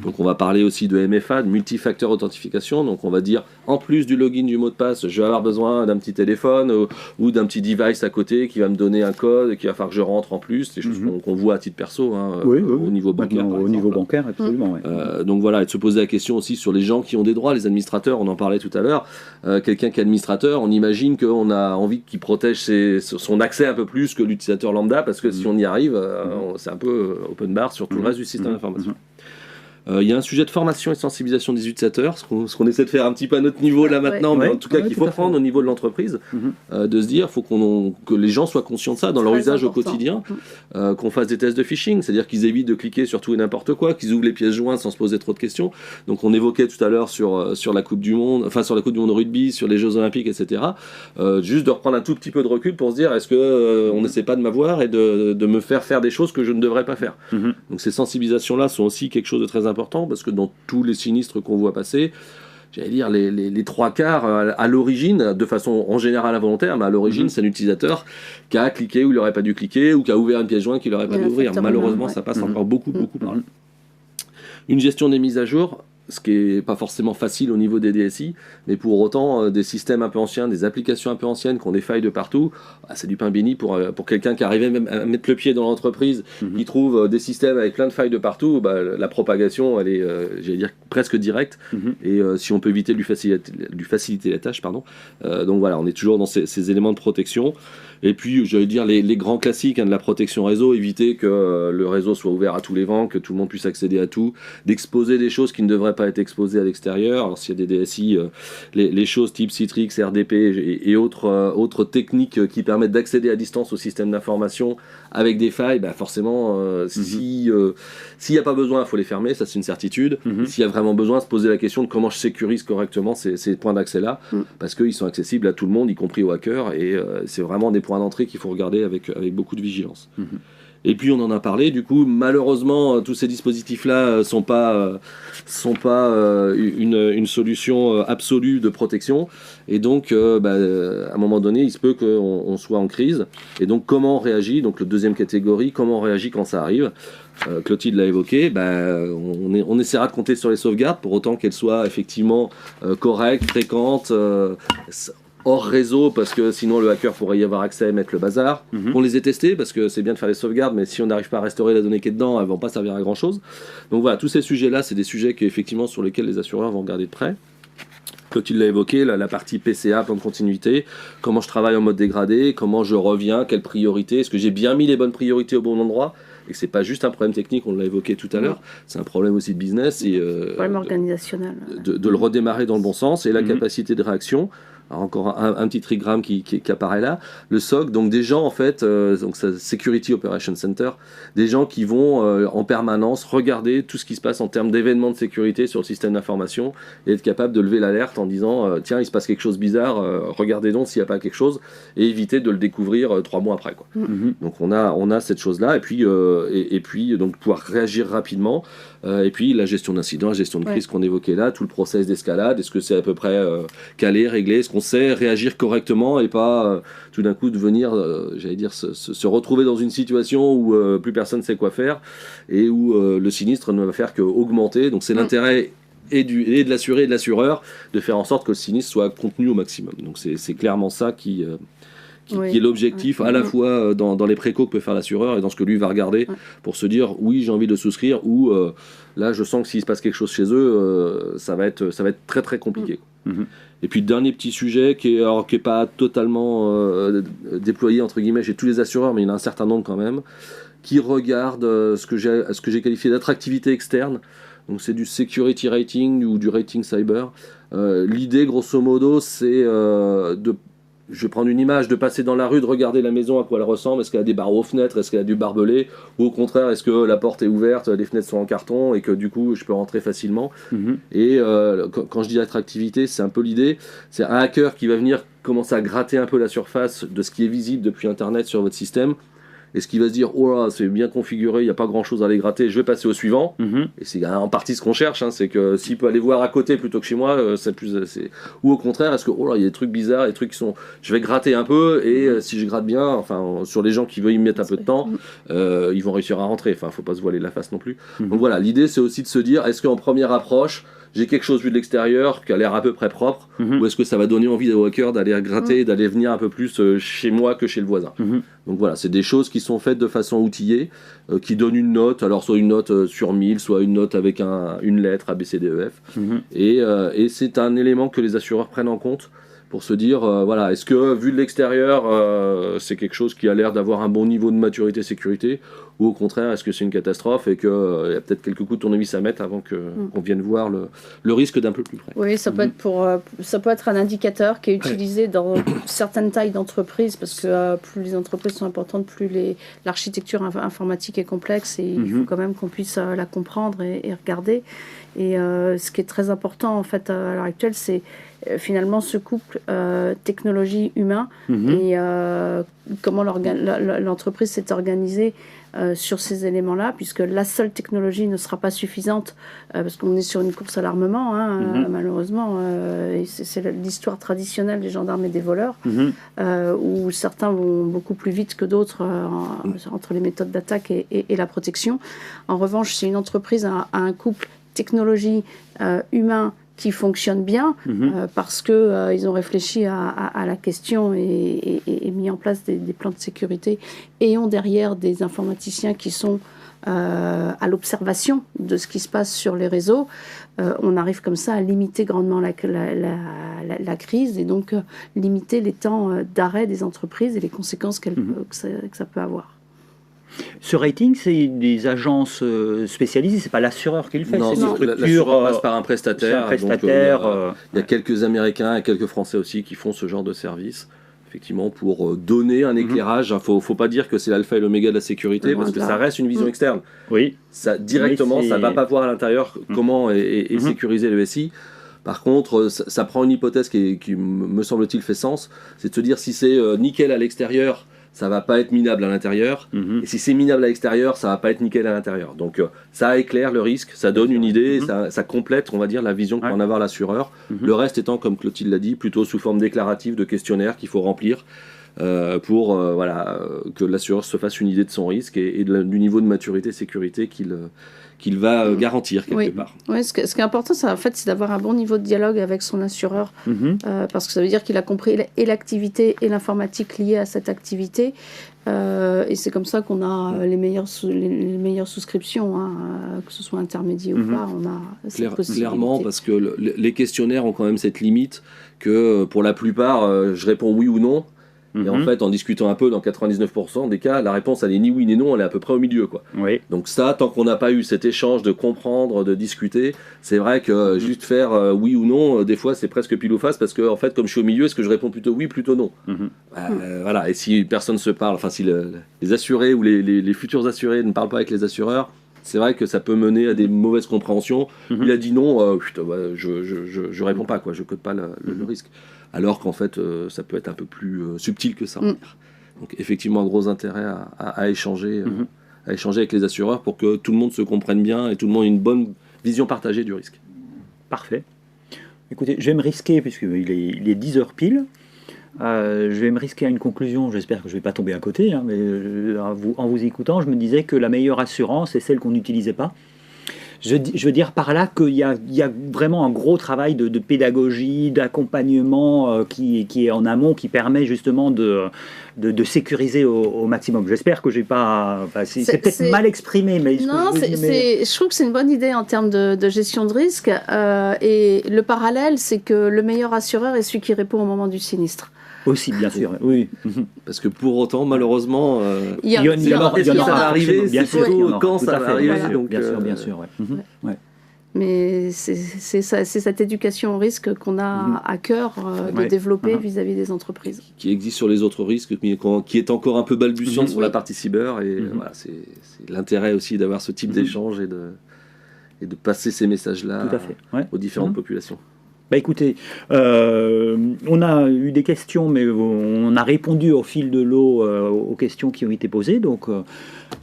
Donc on va parler aussi de MFA, de multifacteur authentification. Donc on va dire, en plus du login du mot de passe, je vais avoir besoin d'un petit téléphone ou d'un petit device à côté qui va me donner un code, qu'il va falloir que je rentre en plus, des choses qu'on voit à titre perso au niveau bancaire. Au niveau bancaire, absolument. Donc voilà, et de se poser la question aussi sur les gens qui ont des droits, les administrateurs, on en parlait tout à l'heure. Quelqu'un qui est administrateur, on imagine qu'on a envie qu'il protège son accès un peu plus que l'utilisateur lambda, parce que si on y arrive, c'est un peu open bar sur tout le reste du système d'information. Il y a un sujet de formation et de sensibilisation des utilisateurs, ce qu'on essaie de faire un petit peu à notre niveau là maintenant, mais en tout cas qu'il faut prendre au niveau de l'entreprise, de se dire faut que les gens soient conscients de ça dans leur usage au quotidien, qu'on fasse des tests de phishing, c'est-à-dire qu'ils évitent de cliquer sur tout et n'importe quoi, qu'ils ouvrent les pièces jointes sans se poser trop de questions. Donc on évoquait tout à l'heure sur la Coupe du Monde, enfin sur la Coupe du Monde au rugby, sur les Jeux Olympiques, etc. Juste de reprendre un tout petit peu de recul pour se dire est-ce que on n'essaie pas de m'avoir et de me faire des choses que je ne devrais pas faire. Donc ces sensibilisations-là sont aussi quelque chose de très important, parce que dans tous les sinistres qu'on voit passer, j'allais dire les trois quarts à l'origine, de façon en général involontaire, mais à l'origine c'est un utilisateur qui a cliqué où il n'aurait pas dû cliquer, ou qui a ouvert une pièce jointe qu'il n'aurait pas dû ouvrir. Malheureusement ça passe encore beaucoup par là. Une gestion des mises à jour. ce qui n'est pas forcément facile au niveau des DSI, mais pour autant, des systèmes un peu anciens, des applications un peu anciennes qui ont des failles de partout, c'est du pain béni pour quelqu'un qui arrivait même à mettre le pied dans l'entreprise, qui trouve des systèmes avec plein de failles de partout, la propagation, elle est, j'allais dire, presque directe, et si on peut éviter de lui faciliter la tâche, pardon. Donc voilà, on est toujours dans ces éléments de protection. Et puis, j'allais dire, les grands classiques de la protection réseau, éviter que le réseau soit ouvert à tous les vents, que tout le monde puisse accéder à tout, d'exposer des choses qui ne devraient pas être exposées à l'extérieur. Alors, s'il y a des DSI, les choses type Citrix, RDP et autres techniques qui permettent d'accéder à distance au système d'information avec des failles, forcément, s'il n'y a pas besoin, il faut les fermer, ça c'est une certitude. S'il y a vraiment besoin, se poser la question de comment je sécurise correctement ces points d'accès-là, parce qu'ils sont accessibles à tout le monde, y compris aux hackers, et c'est vraiment des points d'entrée qu'il faut regarder avec beaucoup de vigilance. Et puis on en a parlé, du coup malheureusement tous ces dispositifs-là sont pas une solution absolue de protection, et donc à un moment donné il se peut qu'on soit en crise, et donc comment on réagit, donc le deuxième catégorie, comment on réagit quand ça arrive. Clotilde l'a évoqué, on essaiera de compter sur les sauvegardes pour autant qu'elles soient effectivement correctes, fréquentes, hors réseau, parce que sinon le hacker pourrait y avoir accès et mettre le bazar. On les ait testés, parce que c'est bien de faire les sauvegardes, mais si on n'arrive pas à restaurer la donnée qui est dedans, elles ne vont pas servir à grand chose. Donc voilà, tous ces sujets-là, c'est des sujets sur lesquels les assureurs vont regarder de près. Clotilde l'a évoqué, la partie PCA, plan de continuité, comment je travaille en mode dégradé, comment je reviens, quelles priorités, est-ce que j'ai bien mis les bonnes priorités au bon endroit, et que c'est pas juste un problème technique, on l'a évoqué tout à l'heure, c'est un problème aussi de business, et problème organisationnel. De le redémarrer dans le bon sens, et la capacité de réaction. Alors encore un petit trigramme qui apparaît là, le SOC, donc des gens en fait, donc Security Operations Center, des gens qui vont en permanence regarder tout ce qui se passe en termes d'événements de sécurité sur le système d'information et être capable de lever l'alerte en disant tiens, il se passe quelque chose de bizarre, regardez donc s'il n'y a pas quelque chose, et éviter de le découvrir 3 mois après, quoi. Donc on a cette chose là, et puis donc pouvoir réagir rapidement, et puis la gestion d'incidents, la gestion de crise qu'on évoquait là, tout le process d'escalade, est-ce que c'est à peu près calé, réglé, est-ce qu'on sait réagir correctement et pas tout d'un coup devenir, j'allais dire, se retrouver dans une situation où plus personne ne sait quoi faire et où le sinistre ne va faire qu'augmenter. Donc c'est l'intérêt et de l'assuré et de l'assureur de faire en sorte que le sinistre soit contenu au maximum. Donc c'est clairement ça qui est l'objectif à la fois dans les précaux que peut faire l'assureur et dans ce que lui va regarder pour se dire oui, j'ai envie de souscrire, ou là je sens que s'il se passe quelque chose chez eux, ça va être très très compliqué. Et puis dernier petit sujet qui est pas totalement déployé entre guillemets chez tous les assureurs, mais il y en a un certain nombre quand même qui regardent ce que j'ai qualifié d'attractivité externe. Donc c'est du security rating ou du rating cyber. L'idée grosso modo c'est je vais prendre une image, de passer dans la rue, de regarder la maison, à quoi elle ressemble, est-ce qu'elle a des barreaux aux fenêtres, est-ce qu'elle a du barbelé, ou au contraire, est-ce que la porte est ouverte, les fenêtres sont en carton, et que du coup, je peux rentrer facilement. Et quand je dis attractivité, c'est un peu l'idée, c'est un hacker qui va venir commencer à gratter un peu la surface de ce qui est visible depuis Internet sur votre système, et ce qui va se dire, oh là, c'est bien configuré, il n'y a pas grand chose à aller gratter, je vais passer au suivant. Et c'est en partie ce qu'on cherche, c'est que s'il peut aller voir à côté plutôt que chez moi, ou au contraire, est-ce que, oh là, il y a des trucs bizarres, des trucs qui sont, je vais gratter un peu, et si je gratte bien, enfin, sur les gens qui veulent y mettre un peu de temps, ils vont réussir à rentrer, enfin, faut pas se voiler la face non plus. Donc voilà, l'idée c'est aussi de se dire, est-ce qu'en première approche, j'ai quelque chose vu de l'extérieur qui a l'air à peu près propre, ou est-ce que ça va donner envie aux hackers d'aller gratter, d'aller venir un peu plus chez moi que chez le voisin. Donc voilà, c'est des choses qui sont faites de façon outillée, qui donnent une note, alors soit une note sur 1000, soit une note avec une lettre A, B, C, D, E, F. Et c'est un élément que les assureurs prennent en compte pour se dire, voilà, est-ce que vu de l'extérieur, c'est quelque chose qui a l'air d'avoir un bon niveau de maturité sécurité, ou au contraire, est-ce que c'est une catastrophe et qu'il y a peut-être quelques coups de tournevis à mettre avant qu'on vienne voir le risque d'un peu plus près. Oui, ça peut être ça peut être un indicateur qui est utilisé dans certaines tailles d'entreprises, parce que plus les entreprises sont importantes, plus l'architecture informatique est complexe, et il faut quand même qu'on puisse la comprendre et regarder. Et ce qui est très important en fait à l'heure actuelle, c'est finalement ce couple technologie-humain, et comment l'entreprise s'est organisée sur ces éléments-là, puisque la seule technologie ne sera pas suffisante, parce qu'on est sur une course à l'armement, malheureusement, et c'est l'histoire traditionnelle des gendarmes et des voleurs, où certains vont beaucoup plus vite que d'autres entre les méthodes d'attaque et la protection. En revanche, si une entreprise a un couple technologie humain qui fonctionne bien, parce qu'ils ont réfléchi à la question et mis en place des plans de sécurité, et ont derrière des informaticiens qui sont à l'observation de ce qui se passe sur les réseaux. On arrive comme ça à limiter grandement la crise, et donc limiter les temps d'arrêt des entreprises et les conséquences que ça peut avoir. Ce rating, c'est des agences spécialisées, c'est pas l'assureur qui le fait. Non, c'est une structure, l'assureur passe par un prestataire. Donc, il y a quelques Américains et quelques Français aussi qui font ce genre de service, effectivement, pour donner un éclairage. Faut pas dire que c'est l'alpha et l'oméga de la sécurité, parce que ça reste une vision externe. Oui. Ça, directement, ça va pas voir à l'intérieur comment est sécurisé le SI. Par contre, ça prend une hypothèse qui me semble-t-il fait sens, c'est de se dire si c'est nickel à l'extérieur, ça va pas être minable à l'intérieur, et si c'est minable à l'extérieur, ça va pas être nickel à l'intérieur. Donc ça éclaire le risque, ça donne une idée, ça complète, on va dire, la vision que peut en avoir l'assureur. Le reste étant, comme Clotilde l'a dit, plutôt sous forme déclarative de questionnaires qu'il faut remplir pour que l'assureur se fasse une idée de son risque et du niveau de maturité sécurité qu'il va garantir quelque part. Oui, ce qui est important, en fait, c'est d'avoir un bon niveau de dialogue avec son assureur, parce que ça veut dire qu'il a compris et l'activité et l'informatique liée à cette activité, et c'est comme ça qu'on a les meilleures souscriptions, que ce soit intermédiaire ou pas, on a cette possibilité. Clairement, parce que les questionnaires ont quand même cette limite que pour la plupart, je réponds oui ou non. Et en fait, en discutant un peu, dans 99% des cas, la réponse, elle est ni oui ni non, elle est à peu près au milieu, quoi. Oui. Donc ça, tant qu'on n'a pas eu cet échange de comprendre, de discuter, c'est vrai que juste faire oui ou non, des fois, c'est presque pile ou face, parce que, en fait, comme je suis au milieu, est-ce que je réponds plutôt oui, plutôt non Voilà, et si personne ne se parle, enfin, si les assurés ou les futurs assurés ne parlent pas avec les assureurs, c'est vrai que ça peut mener à des mauvaises compréhensions. Il a dit non, je réponds pas, quoi, je code pas le risque. Alors qu'en fait, ça peut être un peu plus subtil que ça. Donc effectivement, un gros intérêt à échanger avec les assureurs pour que tout le monde se comprenne bien et tout le monde ait une bonne vision partagée du risque. Parfait. Écoutez, je vais me risquer, puisqu'il est 10 heures pile, je vais me risquer à une conclusion, j'espère que je ne vais pas tomber à côté, mais en vous écoutant, je me disais que la meilleure assurance est celle qu'on n'utilisait pas. Je veux dire par là qu'il y a vraiment un gros travail de pédagogie, d'accompagnement qui est en amont, qui permet justement de sécuriser au maximum. J'espère que j'ai pas... Enfin, c'est peut-être mal exprimé, mais... Non, je trouve que c'est une bonne idée en termes de gestion de risque. Et le parallèle, c'est que le meilleur assureur est celui qui répond au moment du sinistre. Aussi, bien sûr, oui. Parce que pour autant, malheureusement, il y en aura, ça va arriver, bien sûr, quand ça va arriver. Voilà. Donc, bien sûr. Ouais. Mais c'est cette éducation au risque qu'on a à cœur de développer vis-à-vis des entreprises. Qui existe sur les autres risques, mais qui est encore un peu balbutiante sur la partie cyber. Et voilà, c'est l'intérêt aussi d'avoir ce type d'échange et de passer ces messages-là aux différentes populations. Bah écoutez, on a eu des questions, mais on a répondu au fil de l'eau aux questions qui ont été posées. Donc,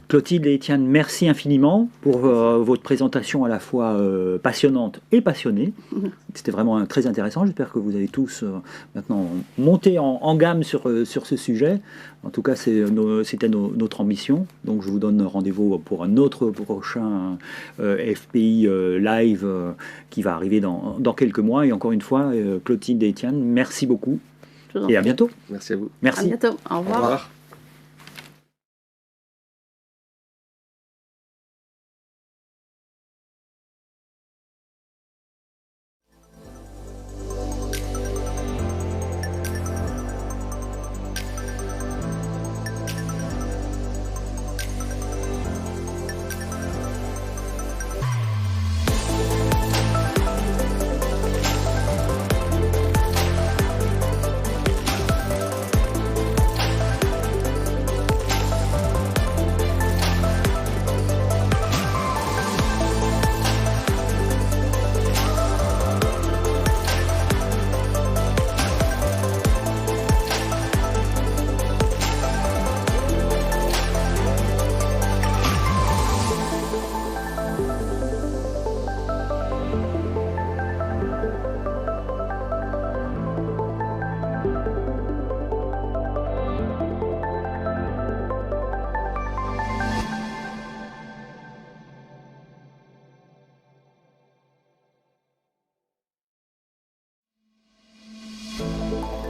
Clotilde et Étienne, merci infiniment pour votre présentation à la fois passionnante et passionnée. C'était vraiment très intéressant. J'espère que vous avez tous maintenant monté en gamme sur ce sujet. En tout cas, c'était notre ambition. Donc, je vous donne rendez-vous pour un autre prochain FPI live qui va arriver dans quelques mois. Et encore une fois, Clotilde et Étienne, merci beaucoup. Et à bientôt. Merci à vous. Merci. À bientôt. Au revoir. Au revoir. Merci.